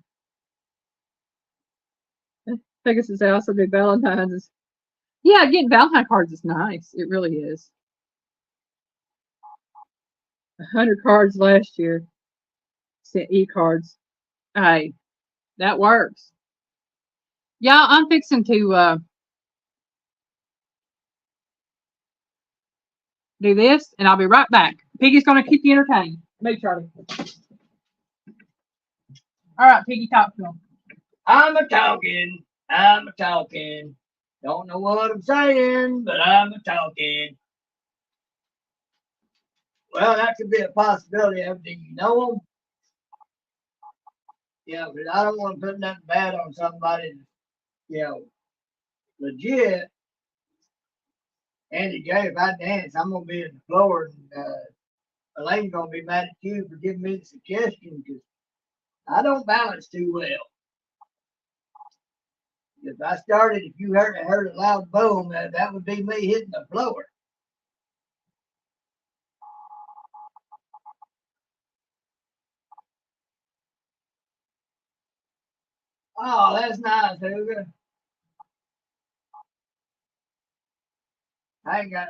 Pegasus also do Valentine's. Yeah, getting Valentine cards is nice. It really is. 100 cards last year. Sent e-cards. Hey, that works. Yeah, I'm fixing to do this, and I'll be right back. Piggy's going to keep you entertained. Me, Charlie. All right, Piggy, talk to him. I'm a talking. I'm a talking. Don't know what I'm saying, but I'm a talking. Well, that could be a possibility. Do you know them? Yeah, but I don't want to put nothing bad on somebody. Legit. Andy J, if I dance, I'm gonna be in the floor, and Elaine's gonna be mad at you for giving me the suggestion because I don't balance too well. If I started, if you heard a loud boom, that would be me hitting the floor. Oh, that's nice, Hugo. I ain't got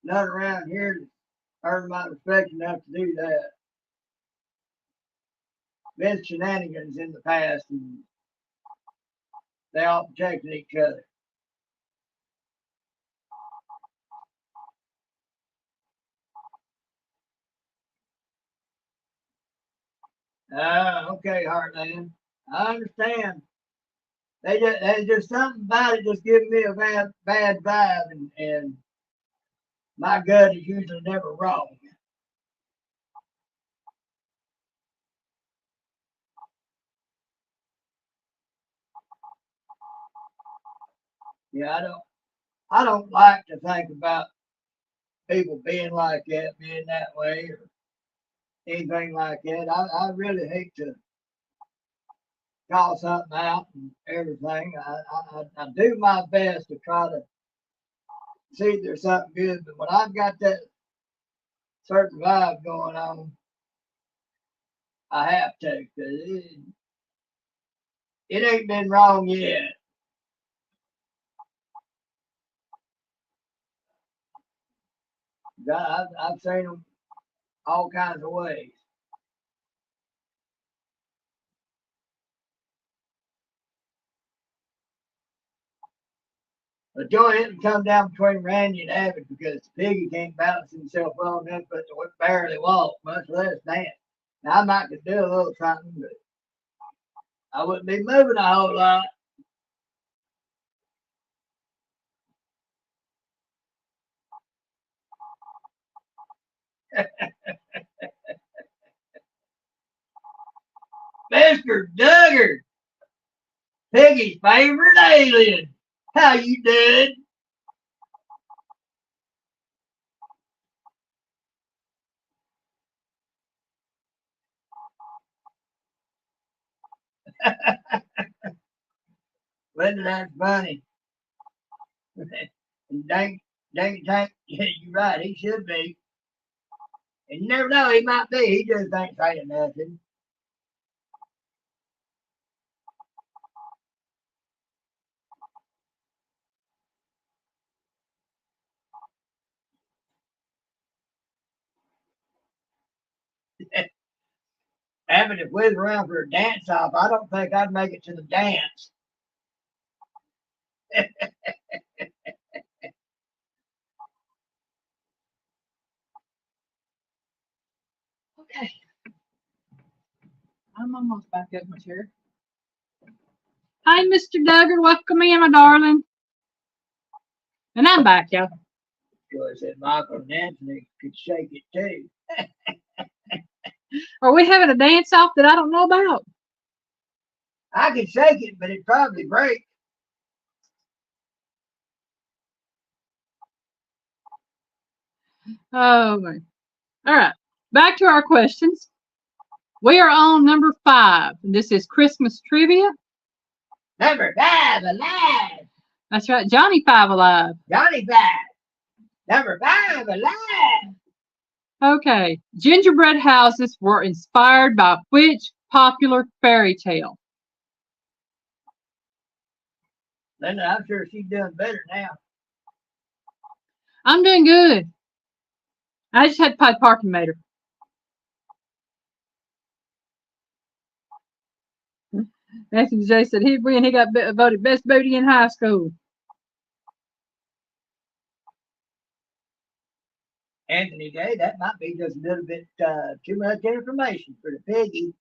none around here to earn my respect enough to do that. Been shenanigans in the past, and they all protected each other. Okay, Heartland. I understand. There's just something about it just giving me a bad vibe, and my gut is usually never wrong. Yeah, I don't like to think about people being like that, being that way, or anything like that. I really hate to call something out and everything. I do my best to try to see if there's something good, but when I've got that certain vibe going on, I have to, because it ain't been wrong yet. I've seen them all kinds of ways. But Joy didn't come down between Randy and Abbott because Piggy can't balance himself well enough but to barely walk, much less dance. Now I might could do a little something, but I wouldn't be moving a whole lot. Mr. Duggar, Piggy's favorite alien. How you doing? Linda, that's funny. And dang, yeah, you're right. He should be. And you never know, he might be. He just ain't saying nothing. Abbott, if we was around for a dance off, I don't think I'd make it to the dance. Okay. I'm almost back up my chair. Hi, Mr. Duggar. Welcome in, my darling. And I'm back, y'all. Joy said Michael and Anthony could shake it too. Are we having a dance off that I don't know about? I could shake it, but it'd probably break. Oh, man. All right. Back to our questions. We are on number 5. This is Christmas trivia. Number 5, alive. That's right. Johnny 5 alive. Johnny 5. Number 5, alive. Okay. Gingerbread houses were inspired by which popular fairy tale? Linda, I'm sure she's doing better now. I'm doing good. I just had Pied Parking Meter. Anthony J said he'd win. He got voted best booty in high school. Anthony J, that might be just a little bit too much information for the piggy.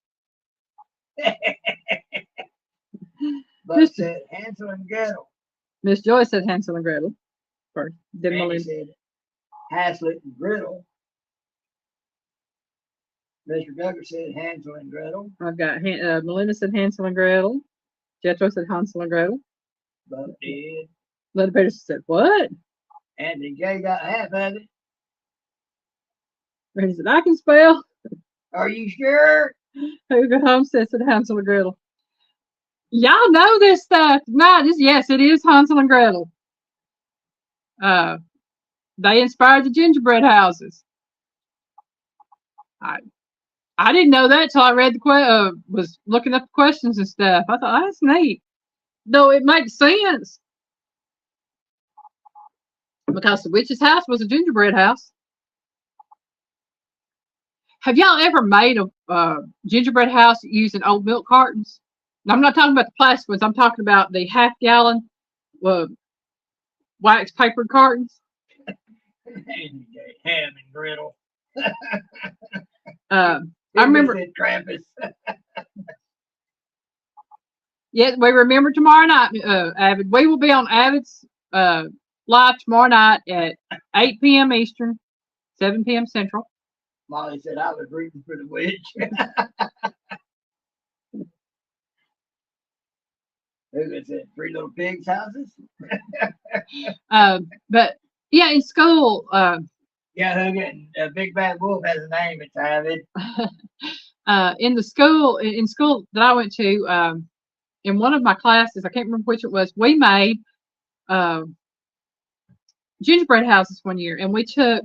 But said Hansel and Gretel. Miss Joy said Hansel and Gretel first. Then Randy Melinda said Hazlitt and Gretel. Mr. Duggar said Hansel and Gretel. I've got Melinda said Hansel and Gretel. Jethro said Hansel and Gretel. Both did. Linda Peterson said what? Anthony J got half of it. Randy said I can spell. Are you sure? Hugo Homestead said Hansel and Gretel. Y'all know this stuff. No, yes, it is Hansel and Gretel. They inspired the gingerbread houses. I didn't know that till I read was looking up the questions and stuff. I thought, oh, that's neat. Though it makes sense. Because the witch's house was a gingerbread house. Have y'all ever made a gingerbread house using old milk cartons? Now, I'm not talking about the plastic ones. I'm talking about the half-gallon wax papered cartons. Anthony J, ham and Gretel. I remember. Travis. Yes, we remember tomorrow night, Avid. We will be on Avid's live tomorrow night at 8 p.m. Eastern, 7 p.m. Central. Molly said I was rooting for the witch. Who said 3 Little Pigs houses? But yeah, in school. Yeah, Hogan, Big Bad Wolf has a name. It's Avid. In school that I went to, in one of my classes, I can't remember which it was, we made gingerbread houses one year, and we took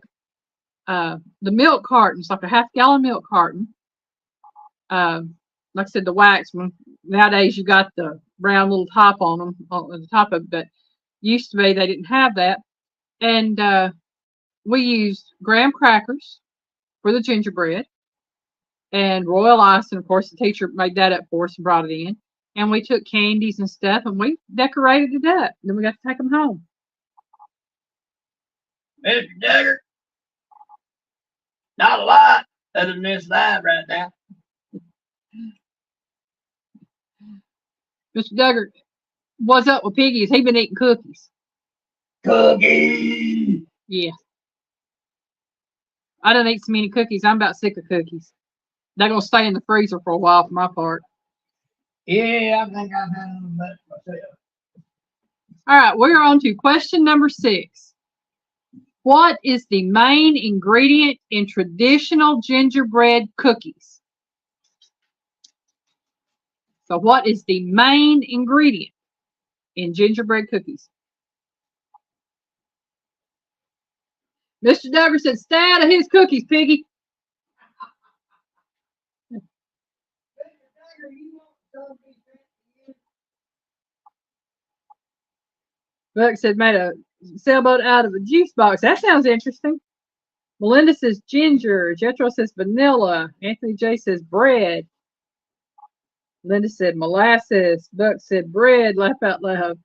the milk cartons, like a half-gallon milk carton. Like I said, the wax one. Nowadays, you got the brown little top on them, on the top of it, but used to be they didn't have that. And we used graham crackers for the gingerbread and royal ice, and of course the teacher made that up for us and brought it in. And we took candies and stuff, and we decorated it up. Then we got to take them home. Mr. Duggar, not a lot other than this live right now. Mr. Duggar, what's up with Piggy? Has he been eating cookies? Cookie. Yeah. I don't eat so many cookies. I'm about sick of cookies. They're going to stay in the freezer for a while for my part. Yeah, I think I've had them much myself. All right, we're on to question number 6. What is the main ingredient in traditional gingerbread cookies? So what is the main ingredient in gingerbread cookies? Mr. Duggar said, stay out of his cookies, Piggy. Buck said, made a sailboat out of a juice box. That sounds interesting. Melinda says ginger. Jethro says vanilla. Anthony J says bread. Linda said molasses. Buck said bread. Laugh out loud.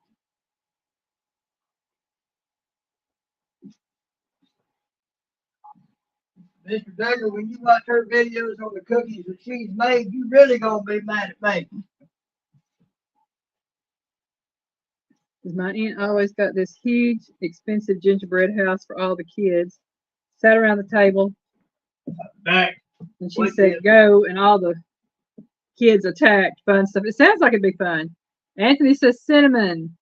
Mr. Duggar, when you watch her videos on the cookies that she's made, you really gonna be mad at me. My aunt always got this huge, expensive gingerbread house for all the kids. Sat around the table, Back. and she said, go, and all the kids attacked. Fun stuff. It sounds like it'd be fun. Anthony says cinnamon.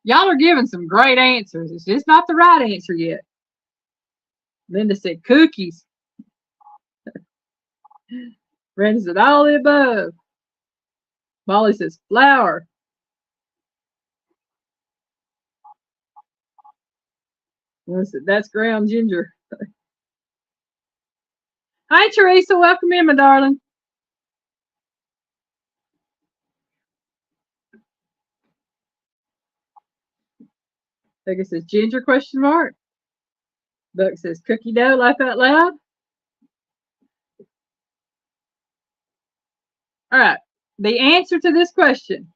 Y'all are giving some great answers. It's just not the right answer yet. Linda said cookies. Brenda said all the above. Molly says flour. Said, that's ground ginger. Hi, Teresa. Welcome in, my darling. Becca says ginger question mark. Buck says cookie dough, laugh out loud. All right. The answer to this question.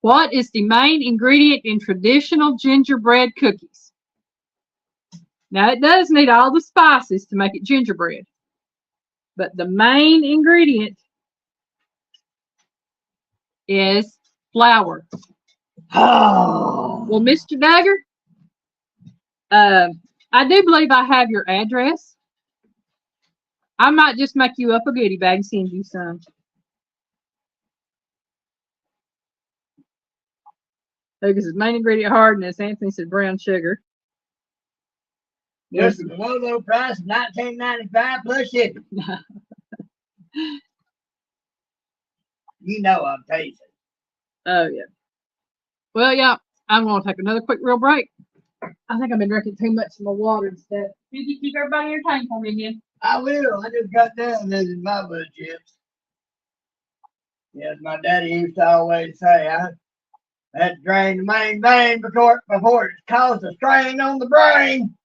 What is the main ingredient in traditional gingerbread cookies? Now, it does need all the spices to make it gingerbread. But the main ingredient is flour. Oh. Well, Mr. Duggar, I do believe I have your address. I might just make you up a goodie bag and send you some. Lucas is main ingredient hardness. Anthony said brown sugar. Just the low price of $19.95 plus shipping. You know I'm tasting. Oh yeah. Well, yeah. I'm going to take another quick real break. I think I've been drinking too much of my water and stuff. Did you keep everybody entertained for me again? I will. I just got done losing my wood chips. Yes, my daddy used to always say, I had to drain the main vein before it caused a strain on the brain.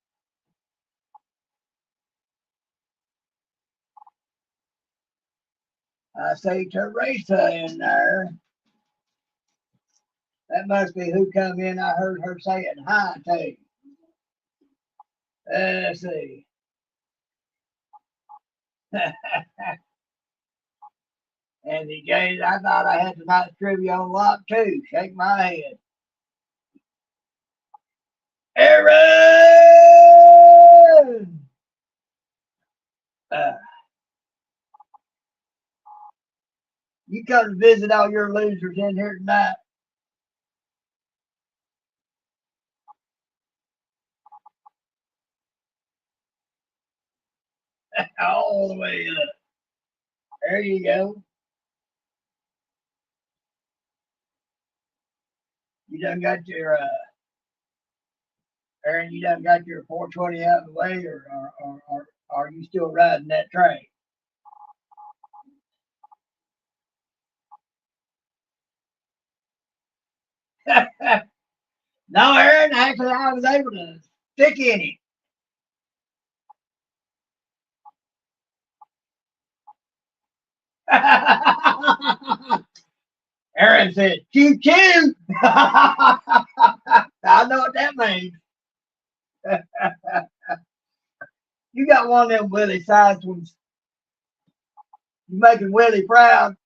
I see Teresa in there. That must be who come in. I heard her saying hi to you. Let's see. Andy James, I thought I had tonight's trivia on lock too. Shake my head. Aaron! You come to visit all your losers in here tonight. All the way up. There you go. You done got your Aaron, you done got your 420 out of the way, or are you still riding that train? No, Aaron, actually I was able to stick in it. Aaron said, choo choo. I know what that means. You got one of them Willie sized ones You making Willie proud.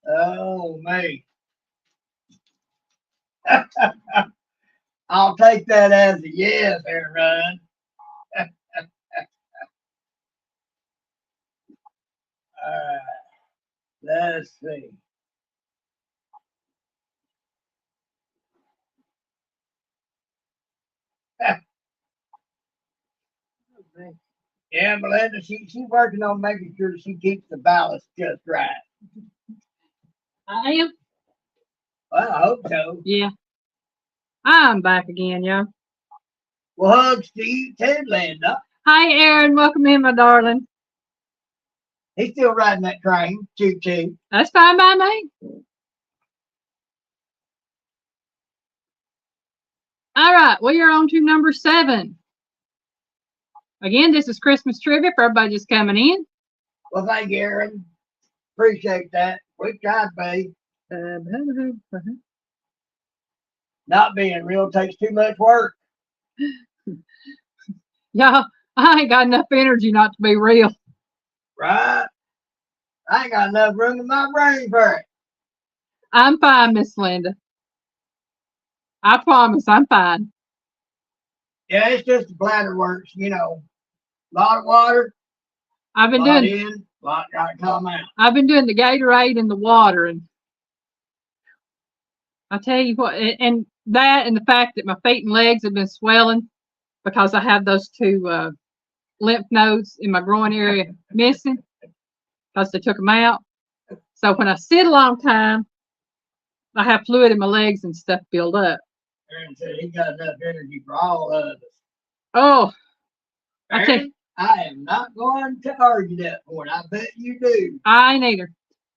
Oh, man. I'll take that as a yes, Aaron. Let's see. Yeah, Melinda, she's working on making sure she keeps the balance just right. I am. Well, I hope so. Yeah. I'm back again, y'all. Well, hugs to you too, Linda. Hi, Aaron. Welcome in, my darling. He's still riding that train. Choo choo. That's fine by me. All right. We are on to number 7. Again, this is Christmas trivia for everybody just coming in. Well, thank you, Aaron. Appreciate that. We tried, babe. Not being real takes too much work. Y'all, I ain't got enough energy not to be real. Right? I ain't got enough room in my brain for it. I'm fine, Miss Linda. I promise I'm fine. Yeah, it's just the bladder works, you know. A lot of water, I've been lot doing in, lot got to come out. I've been doing the Gatorade in the water, and I tell you what, and that and the fact that my feet and legs have been swelling because I have those 2 lymph nodes in my groin area missing because they took them out. So when I sit a long time, I have fluid in my legs and stuff build up. Aaron said he got enough energy for all of us. Oh, I tell you, Aaron, I am not going to argue that point. I bet you do. I ain't either.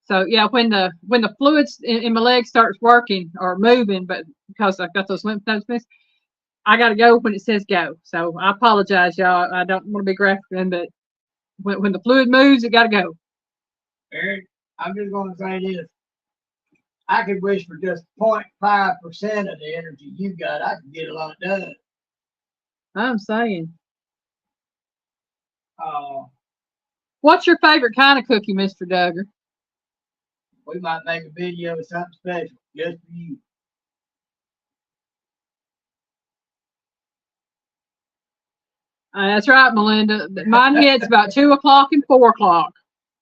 So yeah, when the fluids in my legs starts working or moving, but because I've got those lymph nodes missing, I got to go when it says go. So I apologize, y'all. I don't want to be graphic, but when the fluid moves, it got to go. Aaron, I'm just going to say this. I could wish for just 0.5% of the energy you got. I could get a lot done. I'm saying. Oh, What's your favorite kind of cookie, Mr. Duggar? we might make a video of something special just for you. That's right, Melinda. Mine hits about 2 o'clock and 4 o'clock.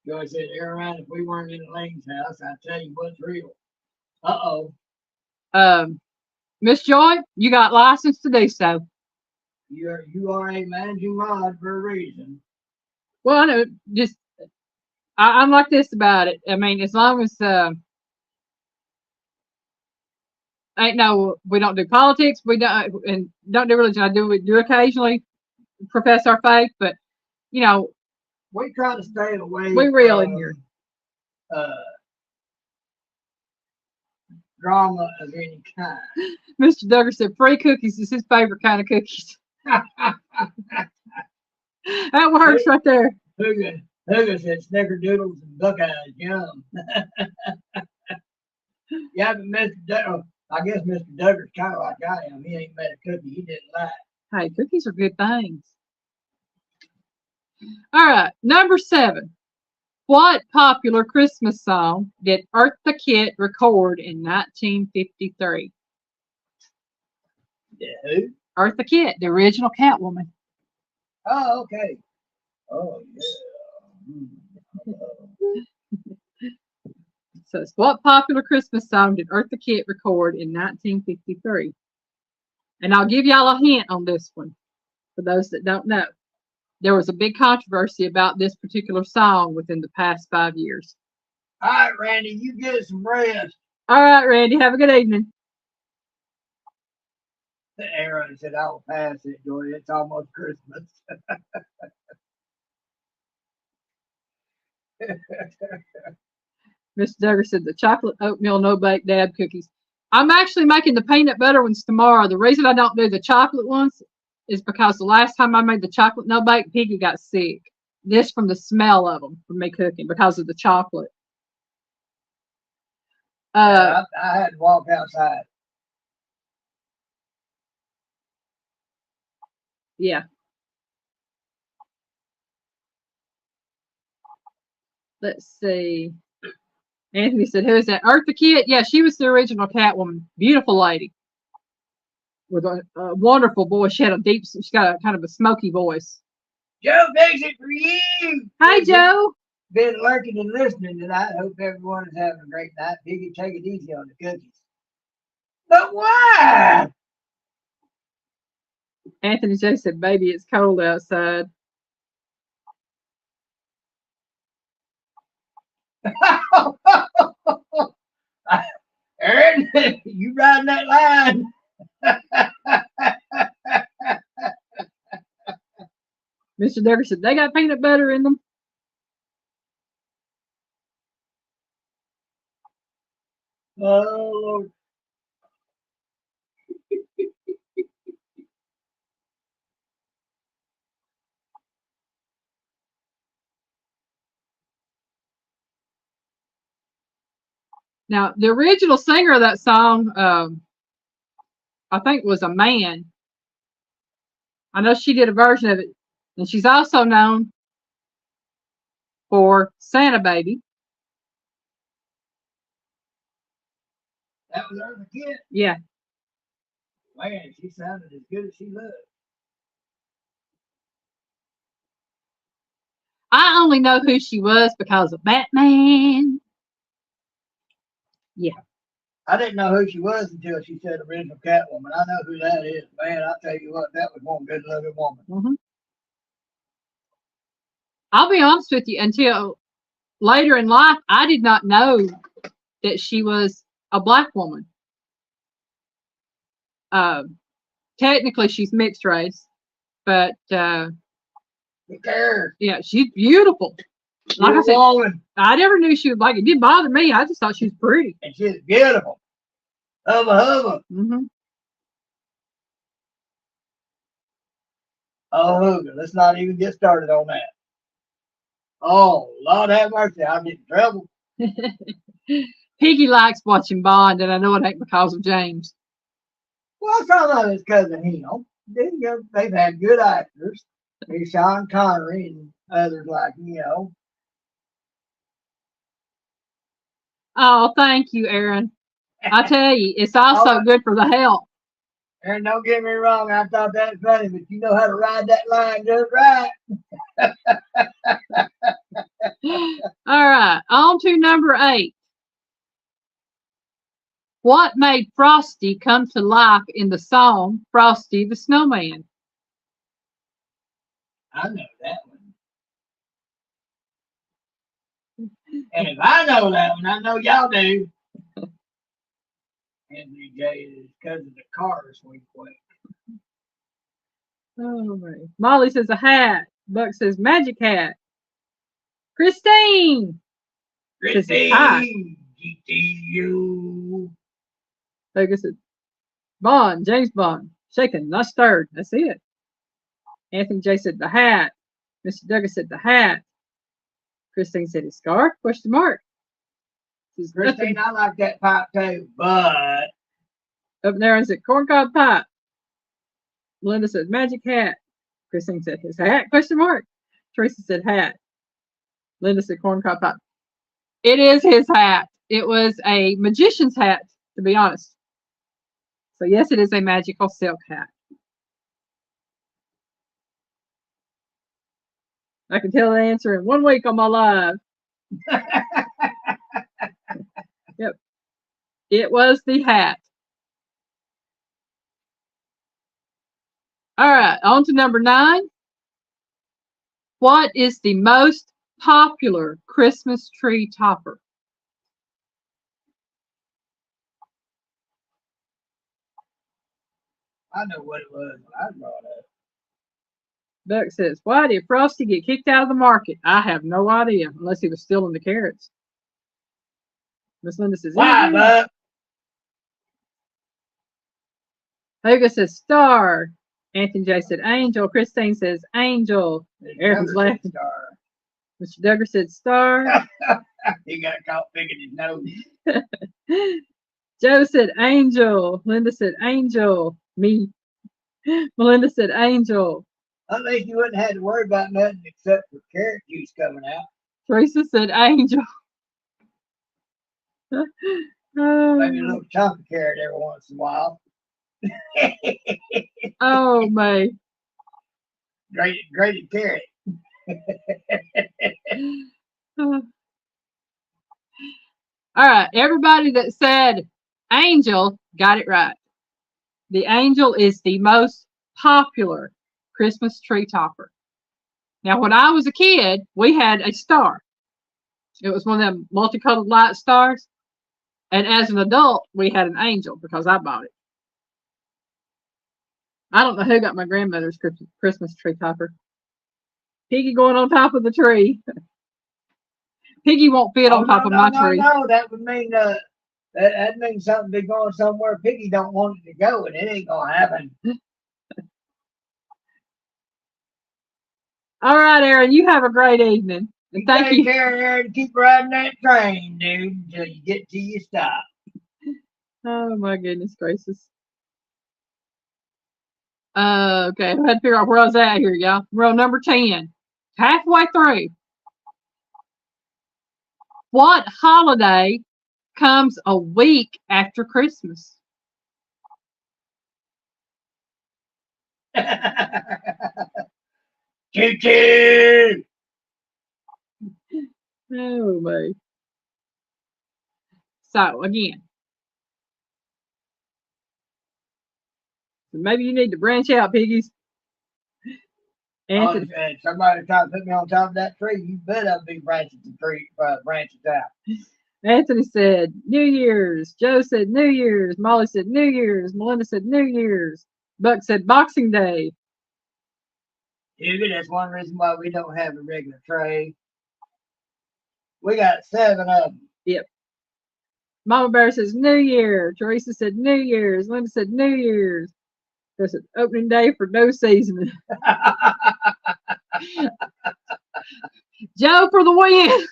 Joy said, Aaron, if we weren't in Elaine's house, I'd tell you what's real. Uh-oh. Miss Joy, you got license to do so. You are a managing rod for a reason. Well, no, just I'm like this about it. I mean, as long as we don't do politics, we don't do religion. We do occasionally profess our faith, but you know, we try to stay away. We real in here. Drama of any kind. Mr. Duggar said free cookies is his favorite kind of cookies. That works right there. Hugga said snickerdoodles and buckeyes, yum. Yeah, but Mr. Duggar, I guess Mr. Duggar's kind of like I am. He ain't made a cookie he didn't like. Hey, cookies are good things. All right, number 7. What popular Christmas song did Eartha Kitt record in 1953? Yeah, who? Eartha Kitt, the original Catwoman. Oh, okay. Oh, yeah. So, what popular Christmas song did Eartha Kitt record in 1953? And I'll give y'all a hint on this one for those that don't know. There was a big controversy about this particular song within the past 5 years. All right, Randy, you get some rest. All right, Randy, have a good evening. Aaron said, I'll pass it, Joy. It's almost Christmas. Mr. Duggar said the chocolate oatmeal no-bake dab cookies. I'm actually making the peanut butter ones tomorrow. The reason I don't do the chocolate ones is because the last time I made the chocolate no-bake, Piggy got sick. Just from the smell of them from me cooking because of the chocolate. I had to walk outside. Yeah. Let's see. Anthony said, "Who is that? Eartha Kitt? Yeah, she was the original Catwoman. Beautiful lady with a wonderful voice. She had a deep. She's got a kind of a smoky voice." Joe makes it for you. Hi, Joe. Been lurking and listening tonight. Hope everyone is having a great night. Piggy, take it easy on the cookies. But why? Anthony J said, "Baby, it's cold outside." Aaron, you riding that line? Mr. Decker said, "They got peanut butter in them." Oh, Lord. Now, the original singer of that song, I think, was a man. I know she did a version of it, and she's also known for Santa Baby. That was Eartha Kitt. Yeah. Man, she sounded as good as she looked. I only know who she was because of Batman. Yeah. I didn't know who she was until she said original Catwoman. I know who that is. Man, I'll tell you what, that was one good looking woman. Mm-hmm. I'll be honest with you, until later in life, I did not know that she was a black woman. Technically, she's mixed race, but Who cares? yeah, she's beautiful. Like I said, woman. I never knew she was black. It didn't bother me. I just thought she was pretty. And she's beautiful. Hubba hubba. Mm-hmm. Oh, hooga. Let's not even get started on that. Oh, Lord have mercy. I'll get in trouble. Piggy likes watching Bond, and I know it ain't because of James. Well, some of it's because of him. They've had good actors. There's Sean Connery and others like, Oh, thank you, Aaron. I tell you, it's also good for the health. Aaron, don't get me wrong. I thought that was funny, but you know how to ride that line just right. All right, on to number 8. What made Frosty come to life in the song Frosty the Snowman? I know that one. And if I know that one, I know y'all do. Anthony J is because of the cars we play. Oh, my. Molly says a hat. Buck says magic hat. Christine! Christine! GTU! Lucas says Bond, James Bond. Shaken, not stirred. That's it. Anthony J said the hat. Mr. Douglas said the hat. Christine said his scarf? Question mark. Christine, I like that pipe too, but up there and said corncob pipe. Melinda said magic hat. Christine said his hat? Question mark. Teresa said hat. Linda said corncob pipe. It is his hat. It was a magician's hat, to be honest. So yes, it is a magical silk hat. I can tell the answer in 1 week on my live. Yep. It was the hat. All right, on to number 9. What is the most popular Christmas tree topper? I know what it was when I brought up. Buck says, why did Frosty get kicked out of the market? I have no idea, unless he was stealing the carrots. Miss Linda says, why, Buck? Hugo says, star. Anthony J said, angel. Christine says, angel. Aaron's laughing. Mr. Duggar said, star. He got caught picking his nose. Joe said angel. Linda said angel. Me. Melinda said angel. At least you wouldn't have to worry about nothing except for carrot juice coming out. Teresa said angel. Maybe a Oh, little chunk of carrot every once in a while. oh my. Grated carrot. All right, everybody that said angel got it right. The angel is the most popular Christmas tree topper. Now, when I was a kid, we had a star. It was one of them multicolored light stars. And as an adult, we had an angel because I bought it. I don't know who got my grandmother's Christmas tree topper. Piggy going on top of the tree. Piggy won't fit on top of my tree. No. That would mean that means something be going somewhere Piggy don't want it to go, and it ain't gonna happen. All right, Aaron, you have a great evening. And thank you. Take care, Aaron. Keep riding that train, dude, until you get to your stop. Oh my goodness gracious. Okay, I had to figure out where I was at here, y'all. We're on number 10. Halfway through. What holiday comes a week after Christmas? Choo choo! Oh my. So again. Maybe you need to branch out, piggies. Anthony, somebody try to put me on top of that tree, you better be branching the tree, branches out. Anthony said New Year's. Joe said New Year's. Molly said New Year's. Melinda said New Year's. Buck said Boxing Day. Dude, that's one reason why we don't have a regular tray. We got 7 of them. Yep. Mama Bear says New Year. Teresa said New Year's. Linda said New Year's. There's an opening day for no seasoning. Joe for the win.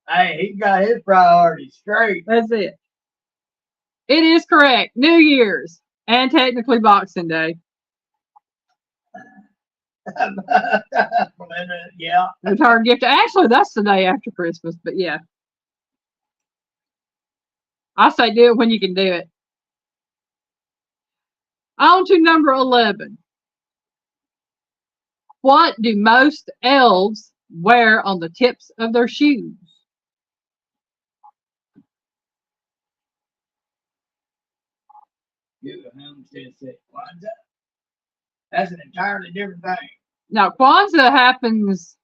Hey, he got his priorities straight. That's it. It is correct. New Year's and technically Boxing Day. Yeah. Return gift. Actually, that's the day after Christmas, but yeah. I say do it when you can do it. On to number 11. What do most elves wear on the tips of their shoes? That's an entirely different thing. Now, Kwanzaa happens,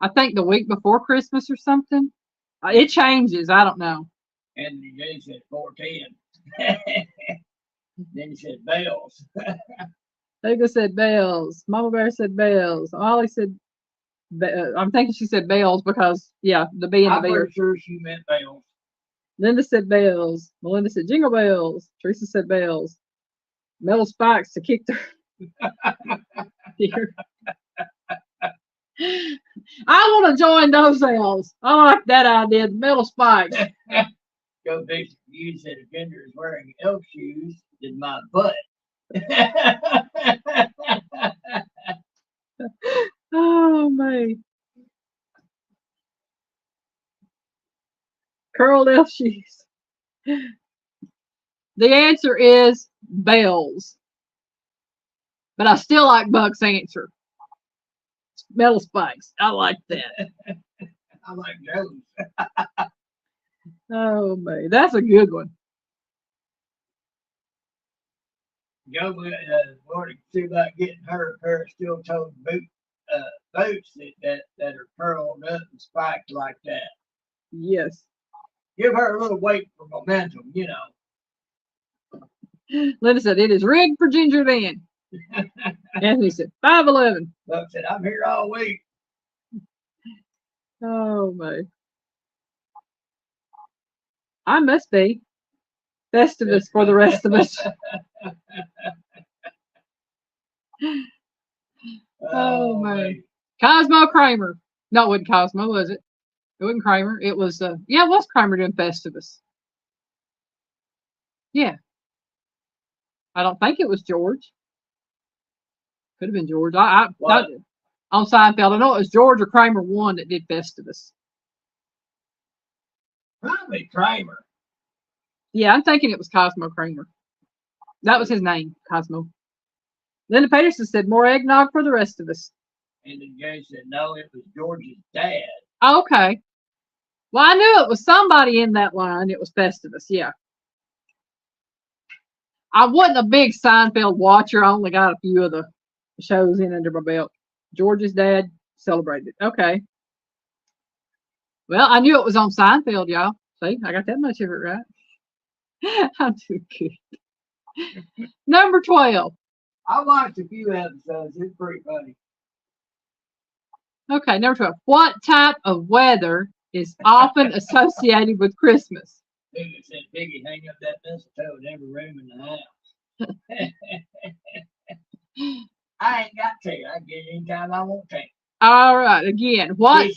I think, the week before Christmas or something. It changes. I don't know. And then he said 410. Then he said bells. Hugo said bells. Mama Bear said bells. Ollie said, I'm thinking she said bells because, yeah, the B and the I'm B. pretty sure she meant bells. Linda said bells. Melinda said jingle bells. Teresa said bells. Metal spikes to kick their ear. I want to join those elves. I like that idea. Metal spikes. Go big. You said if Ginger is wearing elf shoes, then my butt. Oh man. Curled elf shoes. The answer is bells. But I still like Buck's answer. Metal spikes. I like that. I like those. Oh man, that's a good one. Go Lord, see about getting her a pair of steel-toed boots that are curled up and spiked like that. Yes. Give her a little weight for momentum, you know. Linda said it is rigged for Ginger then. Anthony said 5'11". Buck said, I'm here all week. Oh man. I must be Festivus for the rest of us. Oh man. Cosmo Kramer. No, it wasn't Cosmo, was it? It wasn't Kramer. It was yeah, it was Kramer doing Festivus. Yeah. I don't think it was George. Could have been George. I on Seinfeld. I know it was George or Kramer one that did Festivus. Probably Kramer. Yeah, I'm thinking it was Cosmo Kramer. That was his name, Cosmo. Linda Peterson said, more eggnog for the rest of us. And then Jay said, no, it was George's dad. Okay. Well, I knew it was somebody in that line. It was Festivus, yeah. I wasn't a big Seinfeld watcher. I only got a few of the shows in under my belt. George's dad celebrated. Okay. Well, I knew it was on Seinfeld, y'all. See, I got that much of it right. I'm too good. Number 12. I watched a few episodes. It's pretty funny. Okay, number 12. What type of weather is often associated with Christmas? Biggie said, Biggie, hang up that mistletoe in every room in the house. I ain't got to. I can get it anytime I want to. All right, again, what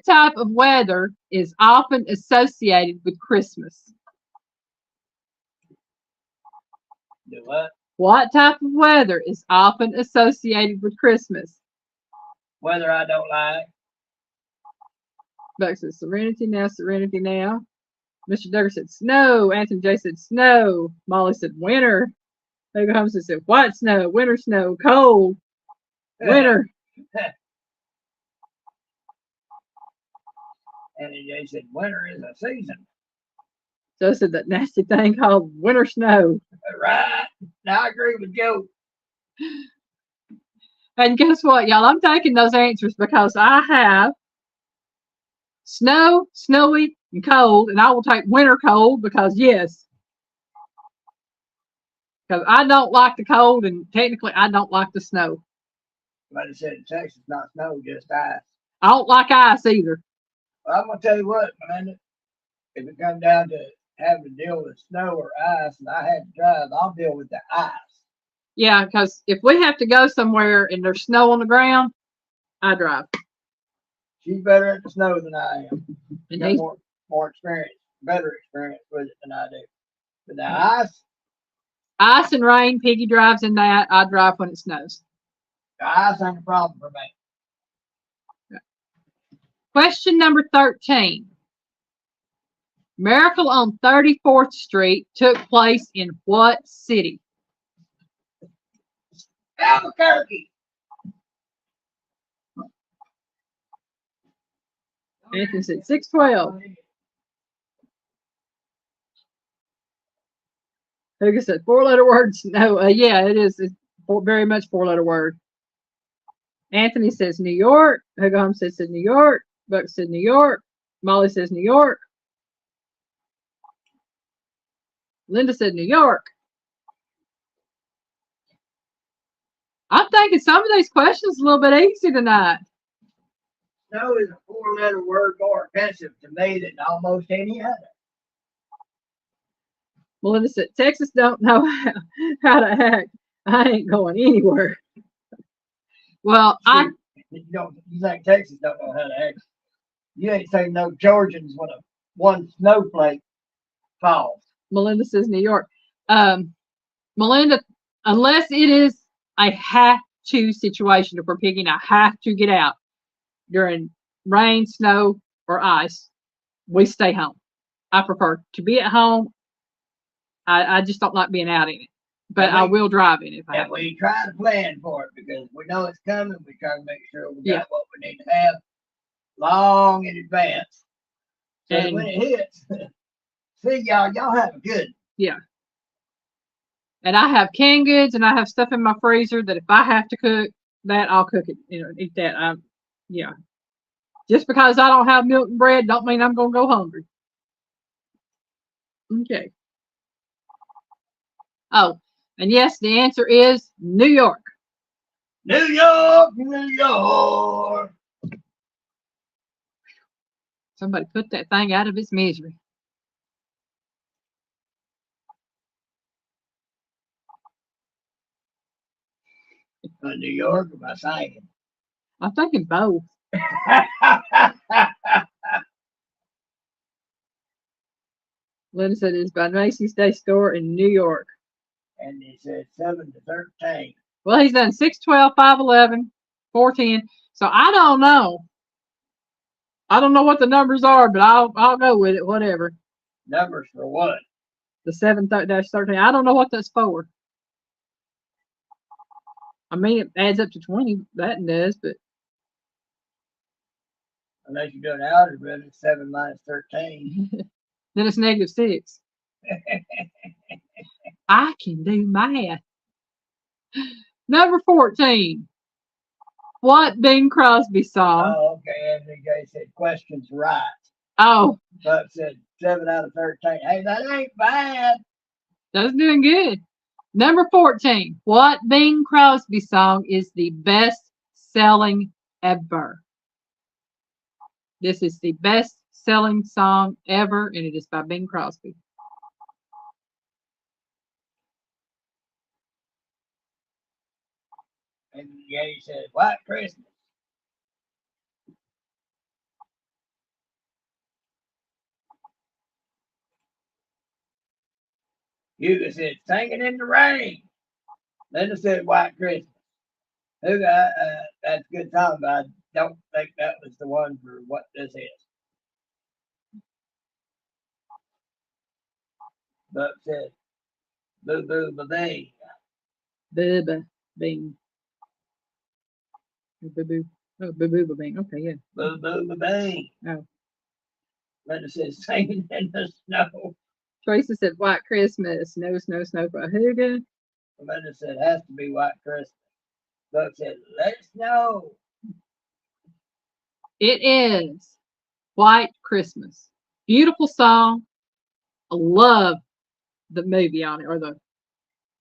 type of weather is often associated with Christmas? Do what? What type of weather is often associated with Christmas? Weather I don't like. Buck said serenity now, serenity now. Mr. Duggar said snow. Anthony J said snow. Molly said winter. Hugo Holmes said white snow, winter snow, cold, winter. And they said winter is a season. So I said that nasty thing called winter snow. Right. Now I agree with Joe. And guess what, y'all? I'm taking those answers because I have snow, snowy, and cold, and I will take winter cold because yes. Because I don't like the cold, and technically I don't like the snow. Like I said, in Texas, not snow, just ice. I don't like ice either. Well, I'm going to tell you what, Melinda. If it comes down to having to deal with snow or ice and I had to drive, I'll deal with the ice. Yeah, because if we have to go somewhere and there's snow on the ground, I drive. She's better at the snow than I am. And Got more experience, better experience with it than I do. But the ice and rain, Piggy drives in that. I drive when it snows. The ice ain't a problem for me. Question number 13. Miracle on 34th Street took place in what city? Albuquerque. Anthony said 612. Hugo said 4-letter words. No, yeah, it is. It's very much 4-letter word. Anthony says New York. Hugo Holmes says New York. Buck said New York. Molly says New York. Linda said New York. I'm thinking some of these questions a little bit easy tonight. Snow is a 4-letter word more offensive to me than almost any other. Melinda said, Texas don't know how to act. I ain't going anywhere. Well, you think Texas don't know how to act. You ain't saying no Georgians when one snowflake falls. Melinda says New York. Melinda, unless it is a have to situation, if we're picking a have to get out during rain, snow, or ice, we stay home. I prefer to be at home. I just don't like being out in it. But I will drive in it if I have to. We try to plan for it because we know it's coming. We try to make sure we got what we need to have long in advance. So and when it hits, see y'all have a good. Yeah. And I have canned goods and I have stuff in my freezer that if I have to cook that, I'll cook it. Eat that. Yeah. Just because I don't have milk and bread don't mean I'm going to go hungry. Okay. Oh, and yes, the answer is New York. New York, New York. Somebody put that thing out of its misery. New York or my singing? I'm thinking both. Linda said it's by Macy's Day Store in New York. And he said 7 to 13. Well, he's done 6, 12, 5, 11, 4, 10. So I don't know. I don't know what the numbers are, but I'll go with it. Whatever. Numbers for what? The 7-13. I don't know what that's for. I mean, it adds up to 20. That does, but Unless you're doing algebra, it's 7 minus 13. then it's -6. I can do math. Number 14. What Bing Crosby song? Oh, okay. Anthony Gay said questions right. Oh, Buck said 7 out of 13. Hey, that ain't bad. that's doing good. Number 14. What Bing Crosby song is the best selling ever? This is the best selling song ever, and it is by Bing Crosby. And Gay said, White Christmas. Hugo said, Singing in the Rain. Linda said, White Christmas. Hugo, that's a good song, but I don't think that was the one for what this is. Buck said, Boo Boo Ba Bing. Bubba Bing. Boo Boo. Oh, Boo Boo Bing. Okay, yeah. Boo Boo Ba Bing. Oh. Linda said, Singing in the Snow. Teresa said White Christmas. Snow, snow, snow for Huga. Linda said, has to be White Christmas. Buck said, let us know. It is White Christmas. Beautiful song. I love the movie on it, or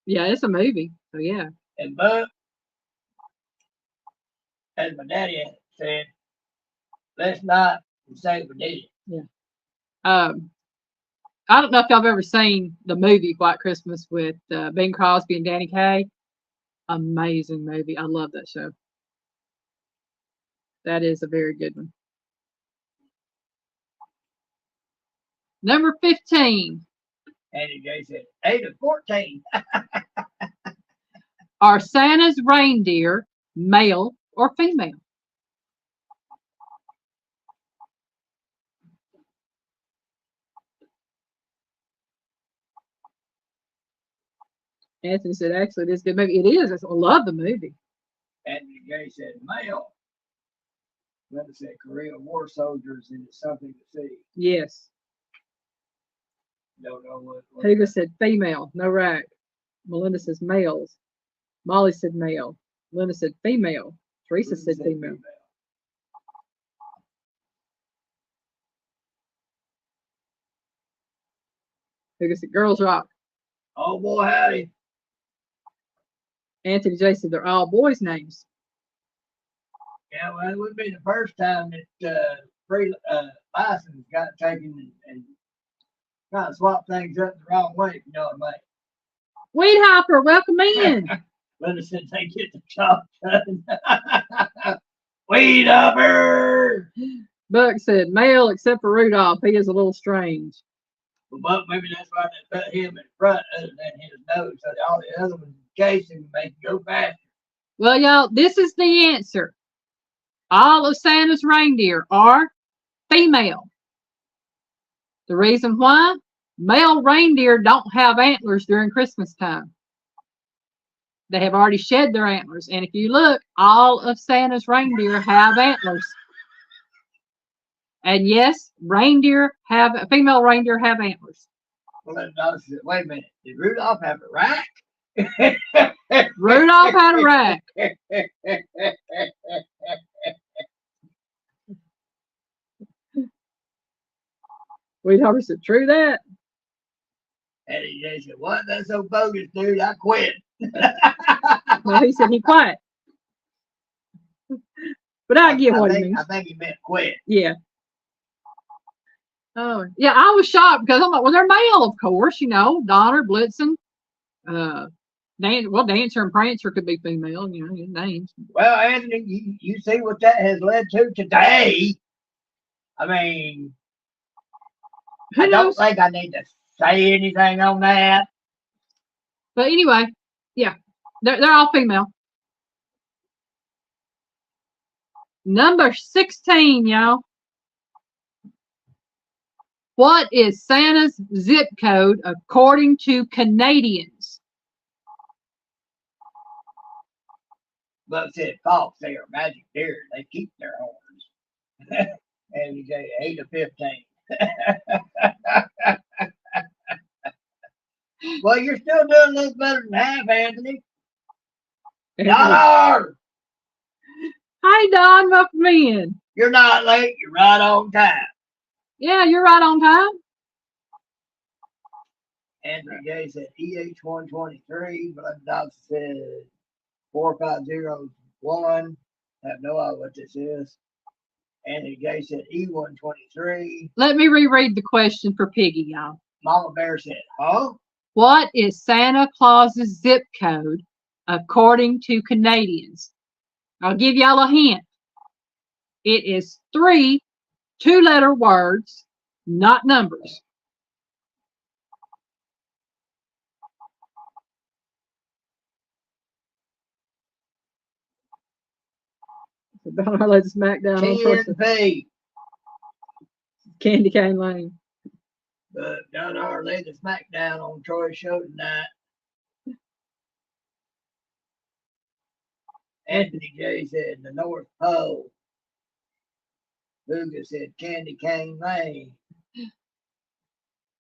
yeah, it's a movie. So yeah. And Buck, as my daddy said, let's not say we did it. Yeah. I don't know if y'all have ever seen the movie White Christmas with Bing Crosby and Danny Kaye. Amazing movie. I love that show. That is a very good one. Number 15. Andy Gay said, 8 of 14. Are Santa's reindeer male or female? Anthony said, actually, this is a good movie. It is. I love the movie. Andy Gay said, male. Linda said, Korean War soldiers, and it's something to see. Yes. Don't know what. Hugo said female. No right. Melinda says males. Molly said male. Linda said female. Teresa said female. Hugo said girls rock. Oh boy, howdy. Anthony J said they're all boys' names. Yeah, well, it would be the first time that free license got taken and kind of swapped things up the wrong way, if you know what I mean. Weed Hopper, welcome in. Linda said they get the job done. Weed Hopper! Buck said male except for Rudolph. He is a little strange. Well, Buck, maybe that's why they put him in front other than his nose, so that all the other ones chasing him make him go faster. Well, y'all, this is the answer. All of Santa's reindeer are female. The reason why? Male reindeer don't have antlers during Christmas time. They have already shed their antlers. And if you look, all of Santa's reindeer have antlers. And yes, female reindeer have antlers. Well, then Donna said, wait a minute, did Rudolph have a rack? Rudolph had a rack. We'd Hopper said, true that. And he said, what? That's so bogus, dude. I quit. Well, he said he quit. But I get what he means. I think he meant quit. Yeah. Oh, yeah, I was shocked because I'm like, well, they're male, of course, Donner, Blitzen, Dancer and Prancer could be female, names. Well, Anthony, you see what that has led to today. I mean, I don't think I need to say anything on that. But anyway, yeah, they're all female. Number 16, y'all. What is Santa's zip code according to Canadians? Buck said false. They are magic deer. They keep their horns. And you say 8 of 15. Well, you're still doing a little better than half, Anthony. Dollar! Hi, Don. Welcome in. You're not late. You're right on time. Yeah, you're right on time. Anthony J said EH123. Blood Dawson said 4501. Have no idea what this is. Anthony J said E123. Let me reread the question for Piggy, y'all. Mama Bear said, huh? What is Santa Claus's zip code according to Canadians? I'll give y'all a hint. It is 3 two-letter words, not numbers. Donald laid the smack down on person. TNP. Candy Cane Lane. But Donald laid the smack down on Troy's show tonight. Anthony J said the North Pole. Luga said Candy Cane Lane.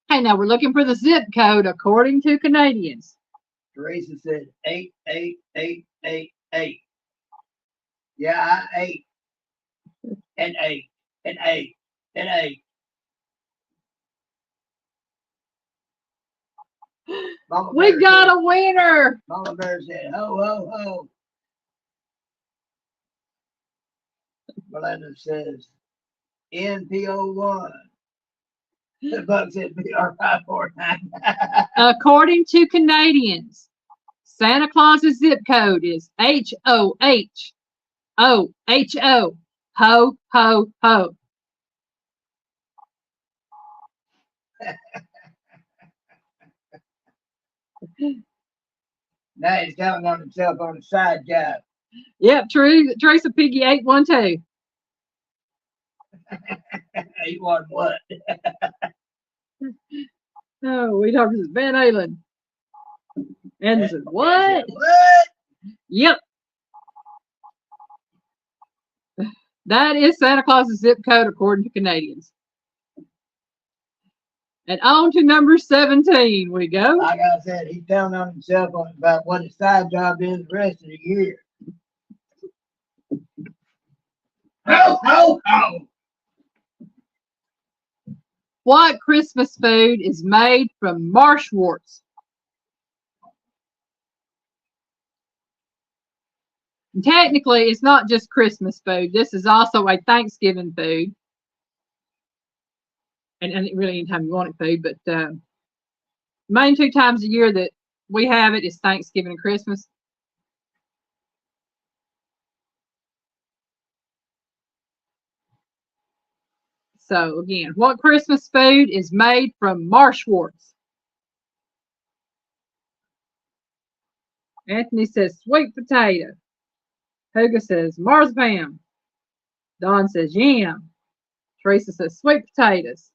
Hey, now we're looking for the zip code according to Canadians. Teresa said 88888. Yeah, I ate. And 8. And 8. And 8. Mama We Bear got said, a winner. Mama Bear said, ho, ho, ho. Melinda says, NPO1. The Buck said BR549. According to Canadians, Santa Claus's zip code is HOHOHO. Ho, ho, ho. Now he's counting on himself on the side job. Yep, true. Teresa Piggy 812. He wasn't what? Oh, we talking to Van Halen. Anderson, what? What? Yep. That is Santa Claus's zip code according to Canadians. And on to number 17 we go. Like I said, he's telling on himself about what his side job is the rest of the year. Ho, ho, ho. What Christmas food is made from marshworts? And technically, it's not just Christmas food. This is also a Thanksgiving food. And really anytime you want it food, but main 2 times a year that we have it is Thanksgiving and Christmas. So again, what Christmas food is made from marshworts? Anthony says sweet potato. Hugo says marzipan. Don says yam. Teresa says sweet potatoes.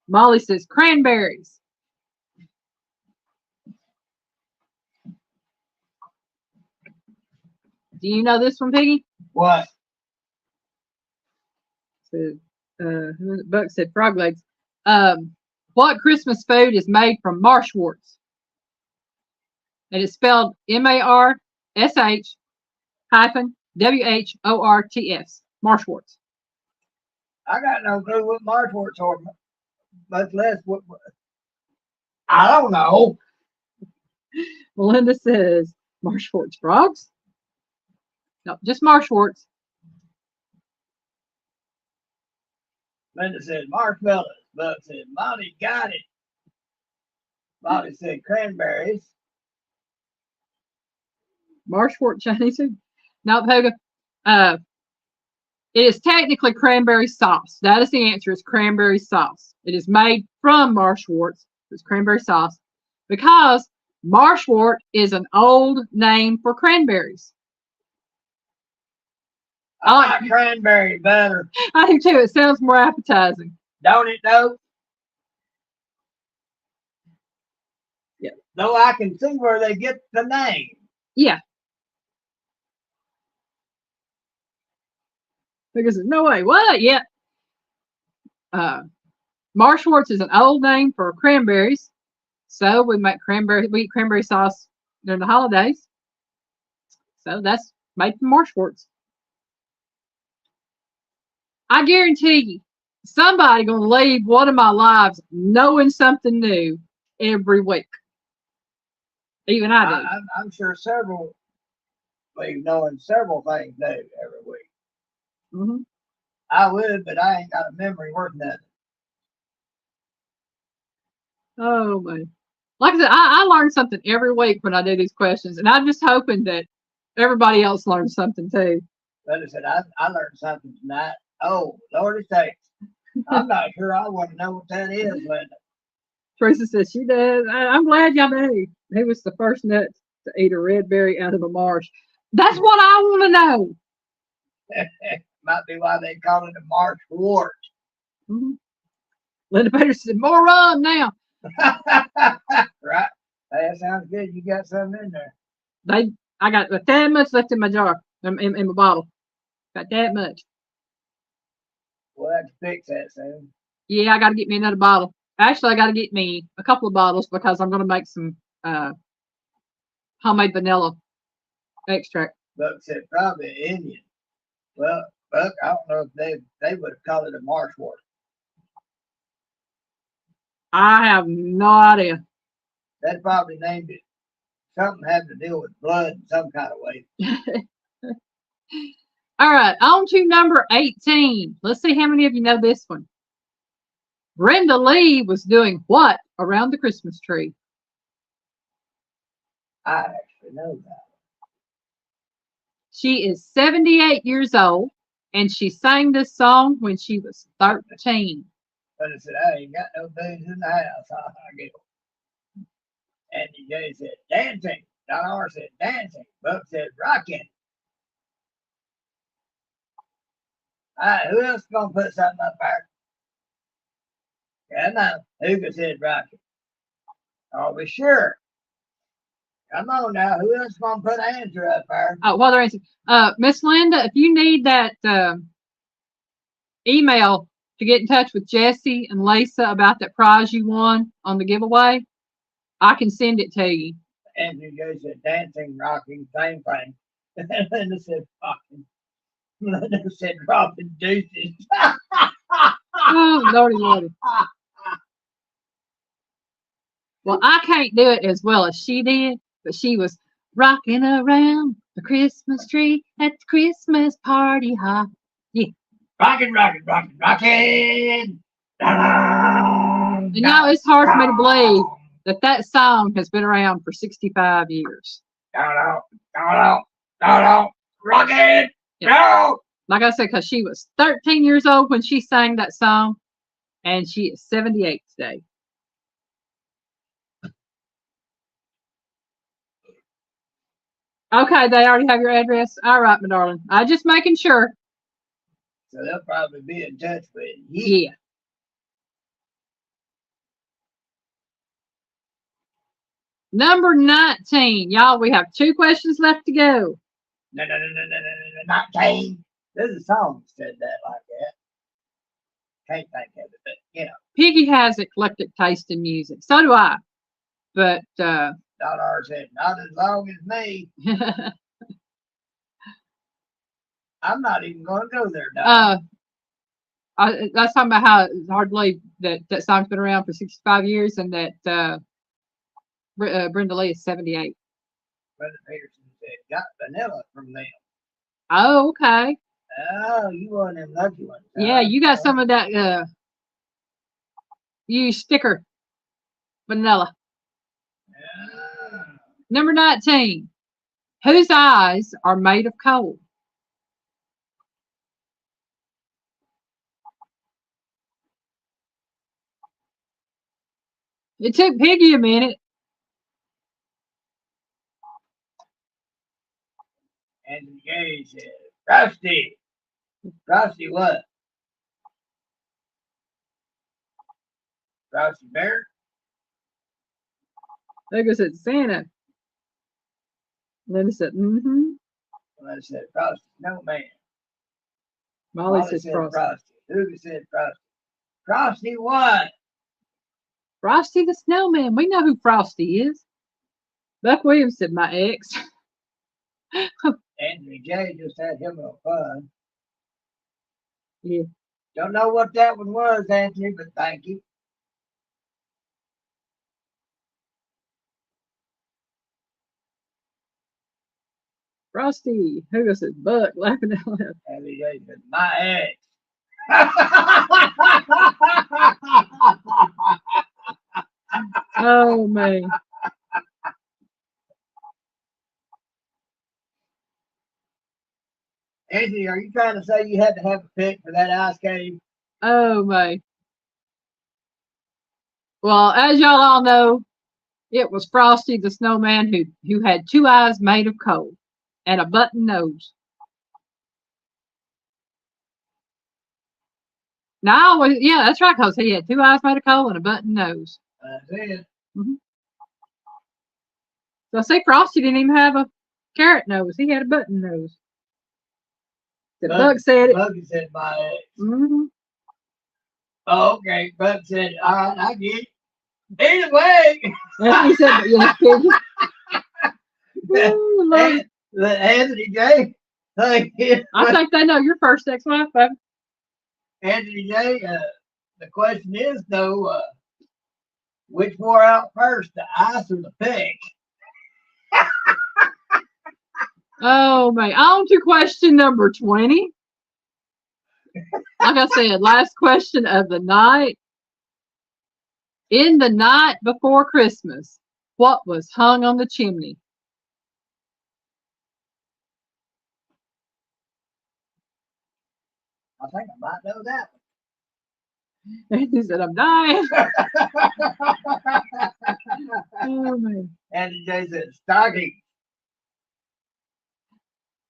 Molly says cranberries. Do you know this one, Piggy? What? So, Buck said frog legs. What Christmas food is made from marshworts? And it's spelled MARSH-WHORTS. Marshworts. I got no clue what marshworts are, much less what. I don't know. Melinda says marshworts. Frogs? No, just marshworts. Linda said marshmallows. Buck said Molly got it. Molly said cranberries. Marshwort Chinese food. No, Hoga. It is technically cranberry sauce. That is the answer. It's cranberry sauce. It is made from Marshwart's, it's cranberry sauce, because Marshwort is an old name for cranberries. I like cranberry better. I do too. It sounds more appetizing. Don't it though? Yeah. Though I can see where they get the name. Yeah. Because there's no way. What? Yeah. Marshwart's is an old name for cranberries. So we eat cranberry sauce during the holidays. So that's made from Marshwart's. I guarantee you, somebody gonna leave one of my lives knowing something new every week. Even I do. I'm sure several leave knowing several things new every week. Mm-hmm. I would, but I ain't got a memory worth nothing. Oh man. Like I said, I learn something every week when I do these questions, and I'm just hoping that everybody else learns something too. But I said, I learned something tonight. Oh, Lordy sakes. I'm not sure I want to know what that is, Linda. Teresa says she does. I'm glad y'all knew. He was the first nut to eat a red berry out of a marsh. That's what I want to know. Might be why they call it a marsh wart. Mm-hmm. Linda Peters said, more rum now. Right. That sounds good. You got something in there. I got that much left in my jar, in my bottle. Got that much. We'll have to fix that soon. Yeah, I got to get me another bottle. Actually, I got to get me a couple of bottles because I'm going to make some homemade vanilla extract. Buck said probably Indian. Well, Buck, I don't know if they would have called it a marsh wart. I have no idea. They probably named it something having to do with blood in some kind of way. All right, on to number 18. Let's see how many of you know this one. Brenda Lee was doing what around the Christmas tree? I actually know that. She is 78 years old, and she sang this song when she was 13. But I said, I ain't got no booze in the house. I get it. Andy J said, dancing. Don R said, dancing. Buck said, rocking. All right, who else is going to put something up there? Yeah, no. Hugo said, rocking. Are we sure? Come on now. Who else is going to put an answer up there? While they're answering, Miss Linda, if you need that email to get in touch with Jesse and Lisa about that prize you won on the giveaway, I can send it to you. Anthony J said, dancing, rocking, same thing. And Linda said, fucking. Linda said, dropping deuces. Oh, lordy, lordy. Well, I can't do it as well as she did, but she was rocking around the Christmas tree at the Christmas party hop. Yeah. Rocking, rocking, rocking, rocking. And now it's hard for me to believe that song has been around for 65 years. Rocking. Yeah. Like I said, because she was 13 years old when she sang that song, and she is 78 today. Okay, they already have your address. All right, my darling. I'm just making sure. So they'll probably be in touch with you. Yeah. Number 19. Y'all, we have 2 questions left to go. No, 19. There's a song that said that like that. Can't think of it, but you know. Piggy has eclectic taste in music. So do I. But Don R said, not as long as me. I'm not even going to go there, Don. That's talking about how it's hard to believe that song's been around for 65 years and that Brenda Lee is 78. Brother Peterson said, got vanilla from them. Oh, okay. Oh, you one of them lucky ones. Yeah, you got some of that you sticker vanilla. Number 19. Whose eyes are made of coal? It took Piggy a minute. Anthony Gay said, Frosty. Frosty what? Frosty Bear? Hugo said Santa. Linda said, mm-hmm. Well, I said Frosty Snowman. Molly said said Frosty. Frosty. Hugo said Frosty. Frosty what? Frosty the Snowman. We know who Frosty is. Buck Williams said my ex. Anthony J just had him a fun. Yeah. Don't know what that one was, Anthony, but thank you. Frosty. Hugo said Buck, laughing out loud. Anthony J said, my ex. Oh man. Anthony, are you trying to say you had to have a pick for that ice cave? Oh man. Well, as y'all all know, it was Frosty the Snowman who had two eyes made of coal and a button nose. Now, yeah, that's right, because he had two eyes made of coal and a button nose. That's it. Mm-hmm. So see, Frosty didn't even have a carrot nose. He had a button nose. The Bug said it. Bug said my ex. Mm-hmm. Oh, okay. Bug said, all right, I get it. Either way. That's he said, yes, Piggy. Anthony J. Thank you. I think they know your first ex-wife, baby. Anthony J. The question is, though, which wore out first, the ice or the pick? Oh, man. On to question number 20. Like I said, last question of the night. In the night before Christmas, what was hung on the chimney? I think I might know that And he said, I'm dying. one. Oh, man. Anthony J. said, stocking.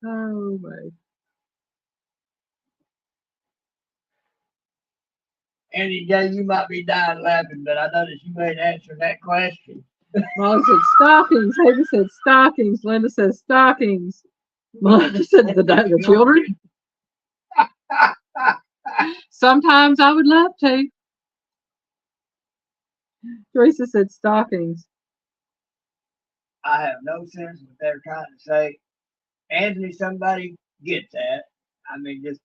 Oh, man. Anthony J., you might be dying laughing, but I noticed you ain't answering that question. Molly said stockings. Hager said stockings. Linda said stockings. Melinda said the children. Sometimes I would love to. Teresa said stockings. I have no sense of what they're trying to say. Anthony, somebody gets that. I mean, just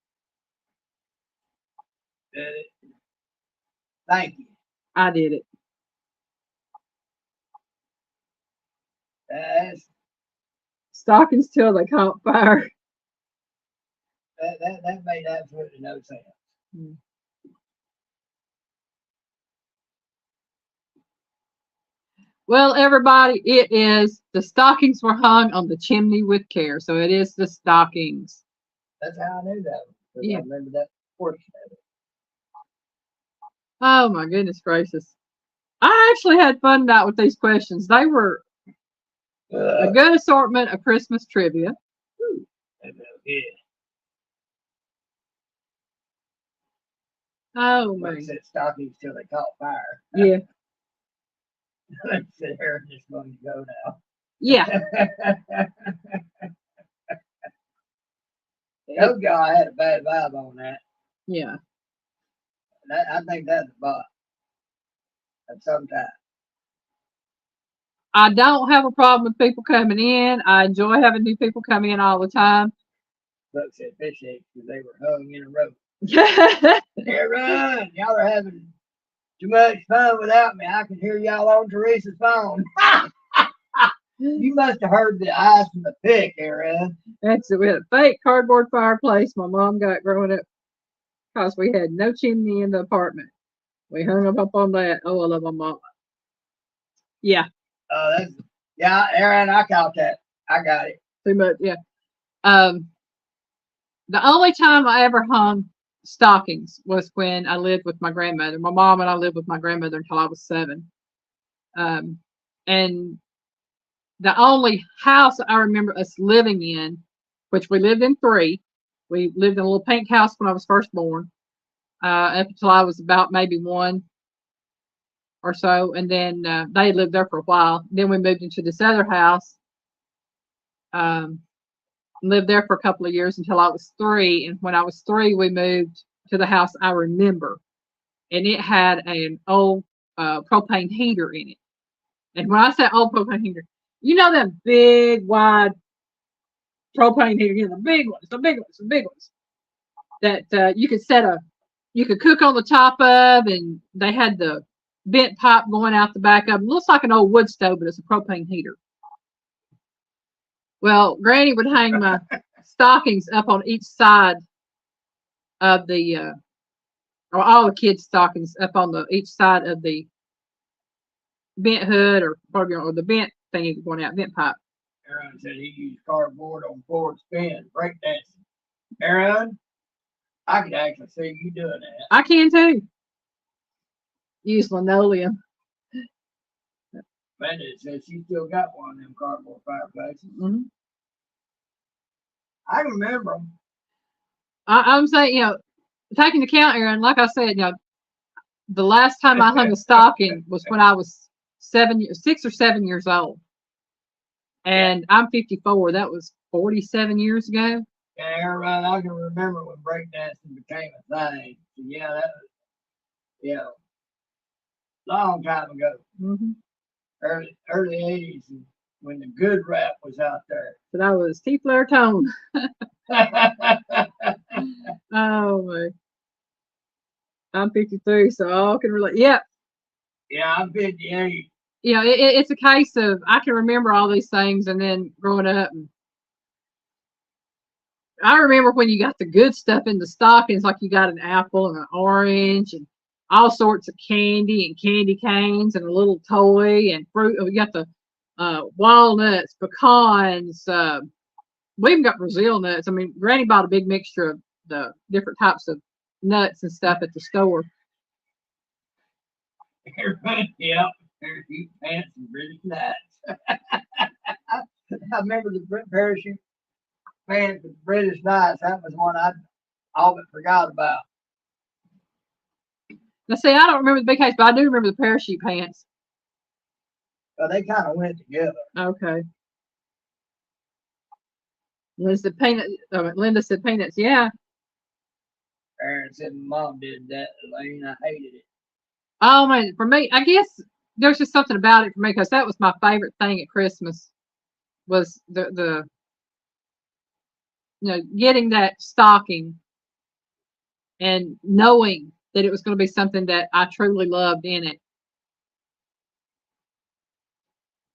thank you. I did it. That's, Stockings till they caught fire. that made absolutely no sense. Well, everybody, it is the stockings were hung on the chimney with care. So it is the stockings. That's how I knew that one. Yeah. I remember that portion of it. Oh my goodness gracious. I actually had fun tonight with these questions. They were a good assortment of Christmas trivia. Yeah. Oh man. Said stockings till they caught fire. Yeah. Said Aaron is going to go now. Yeah. Those guy had a bad vibe on that. Yeah. I think that's a bot. At some time. I don't have a problem with people coming in. I enjoy having new people come in all the time. Look, said fish eggs because they were hung in a row. Aaron, y'all are having too much fun without me. I can hear y'all on Teresa's phone. You must have heard the ice from the pick, Aaron. That's it. We had a fake cardboard fireplace my mom got growing up because we had no chimney in the apartment. We hung up on that. Oh, I love my mom. Yeah. Oh, yeah, Aaron, I caught that. I got it. Too much, yeah. The only time I ever hung stockings was when I lived with my grandmother. My mom and I lived with my grandmother until I was 7. And the only house I remember us living in, which we lived in 3, we lived in a little pink house when I was first born, up until I was about maybe 1 or so, and then they lived there for a while. Then we moved into this other house, lived there for a couple of years until I was 3. And when I was 3, we moved to the house I remember, and it had an old propane heater in it. And when I say old propane heater, you know them big, wide propane heater, you know, the big ones that you could cook on the top of, and they had the vent pipe going out the back of them. It looks like an old wood stove, but it's a propane heater. Well, Granny would hang my stockings up on each side of the, or all the kids' stockings up on each side of the vent hood or the vent thing going out, vent pipe. Aaron said he used cardboard on Ford spin, breakdancing. Aaron, I could actually see you doing that. I can too. Use linoleum. Brenda said she still got one of them cardboard fireplaces. Mm-hmm. I remember them. I'm saying, you know, taking into account, Aaron, like I said, you know, the last time I hung a stocking was when I was 6 or 7 years old. And I'm 54. That was 47 years ago. Yeah, Aaron, I can remember when breakdancing became a thing. So yeah, that was, yeah, long time ago. Mm-hmm. Early 80s when the good rap was out there. So that was T-Flare Tone. Oh, my. I'm 53, so all can relate. Yep. Yeah, I'm 58. You know, it's a case of I can remember all these things, and then growing up, and I remember when you got the good stuff in the stockings, like you got an apple and an orange and all sorts of candy and candy canes and a little toy and fruit. We got the walnuts, pecans. We even got Brazil nuts. I mean, Granny bought a big mixture of the different types of nuts and stuff at the store. Yep, parachute pants and British nuts. I remember the parachute pants with British nuts. That was one I all but forgot about. Now, see, I don't remember the big case, but I do remember the parachute pants. Well, they kind of went together. Okay. Linda said peanuts. Yeah. Aaron said mom did that, Elaine. I hated it. Oh man, for me, I guess there's just something about it for me because that was my favorite thing at Christmas was the you know, getting that stocking and knowing that it was going to be something that I truly loved in it.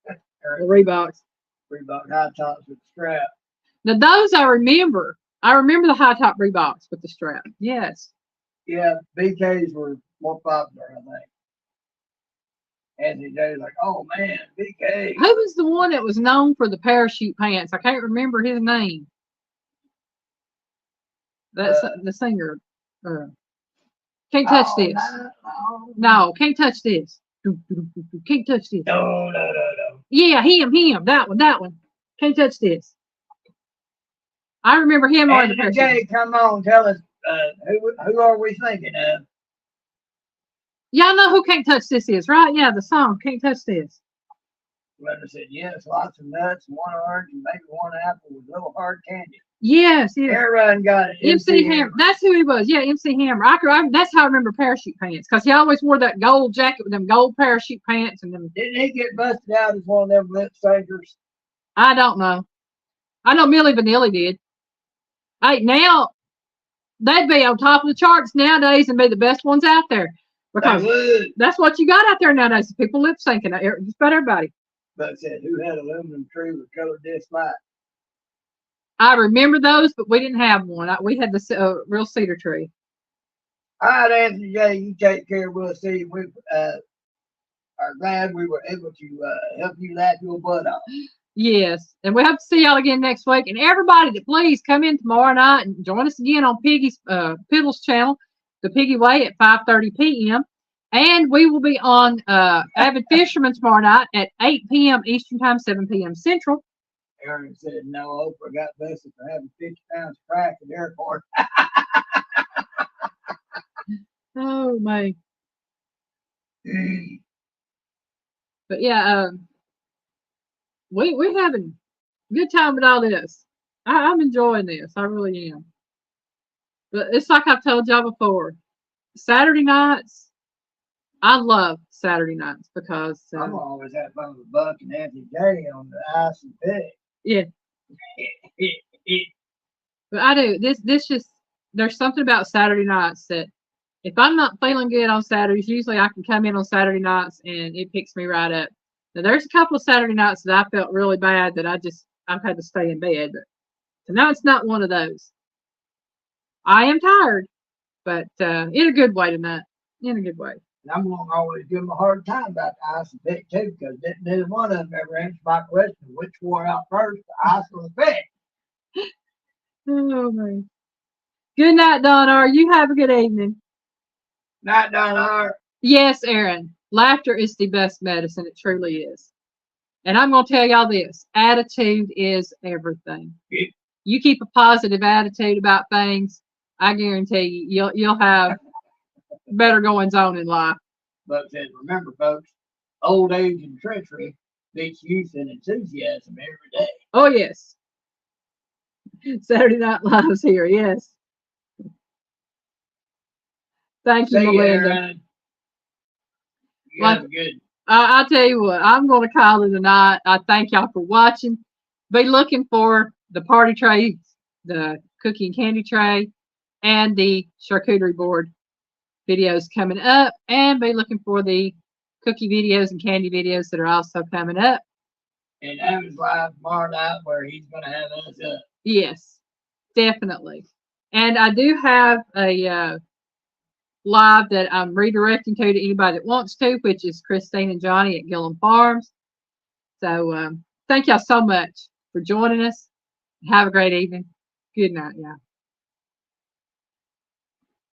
The Reeboks. Reebok high tops with the strap. Now those I remember. I remember the high top Reeboks with the strap. Yes. Yeah, BKs were more popular, I think. Anthony J's like, oh man, BK. Who was the one that was known for the parachute pants? I can't remember his name. That's the singer. Can't touch this. No, can't touch this. Can't touch this. No. Yeah, him. That one. Can't touch this. I remember him on the parachute. Jay, come on, tell us who are we thinking of? Y'all know who Can't Touch This is, right? Yeah, the song Can't Touch This. Glenda said yes, lots of nuts, one orange, and maybe one apple with little hard candy. Yes. Aaron got it. MC Hammer. That's who he was. Yeah, MC Hammer. That's how I remember parachute pants because he always wore that gold jacket with them gold parachute pants and them. Didn't he get busted out as one of them lip syncers? I don't know. I know Milli Vanilli did. Hey, now they'd be on top of the charts nowadays and be the best ones out there because that's what you got out there nowadays. People lip syncing just about everybody. But said, who had aluminum tree with colored disc light? I remember those, but we didn't have one. We had the real cedar tree. All right, Anthony J, you take care. We'll see. We are glad we were able to help you laugh your butt off. Yes, and we hope to see y'all again next week. And everybody, that please come in tomorrow night and join us again on Piggy's Piddles channel, The Piggy Way, at 5:30 p.m. And we will be on Avid Fisherman tomorrow night at 8 p.m. Eastern Time, 7 p.m. Central. Aaron said, no, Oprah got busted for having 50 pounds of crack at the airport. Oh, my. But yeah, we're having a good time with all this. I'm enjoying this. I really am. But it's like I've told y'all before. Saturday nights, I love Saturday nights because I'm always having fun with Buck and Anthony J on the ice and pig. yeah. But I do this just there's something about Saturday nights that if I'm not feeling good on Saturdays, usually I can come in on Saturday nights and it picks me right up. Now there's a couple of Saturday nights that I felt really bad that I've had to stay in bed, but tonight's not one of those. I am tired, but in a good way tonight. In a good way. And I'm going to always give them a hard time about the ice and pick too, because neither one of them ever answered my question, which wore out first, the ice or the pick. Oh man. Good night, Donna. You have a good evening. Night, Donna. Yes, Aaron. Laughter is the best medicine. It truly is. And I'm going to tell y'all this: attitude is everything. Yeah. You keep a positive attitude about things, I guarantee you'll have better goings on in life. But said, remember, folks, old age and treachery beats youth and enthusiasm every day. Oh yes. Saturday Night Live's here. Yes. Thank you, Melinda. Aaron. You have a good. I tell you what, I'm going to call it a night. I thank y'all for watching. Be looking for the party trays, the cookie and candy tray, and the charcuterie board videos coming up. And be looking for the cookie videos and candy videos that are also coming up. And Adam's live tomorrow night where he's going to have us up. Yes, definitely. And I do have a live that I'm redirecting to anybody that wants to, which is Christine and Johnny at Gillum Farms. So thank y'all so much for joining us. Have a great evening. Good night, y'all.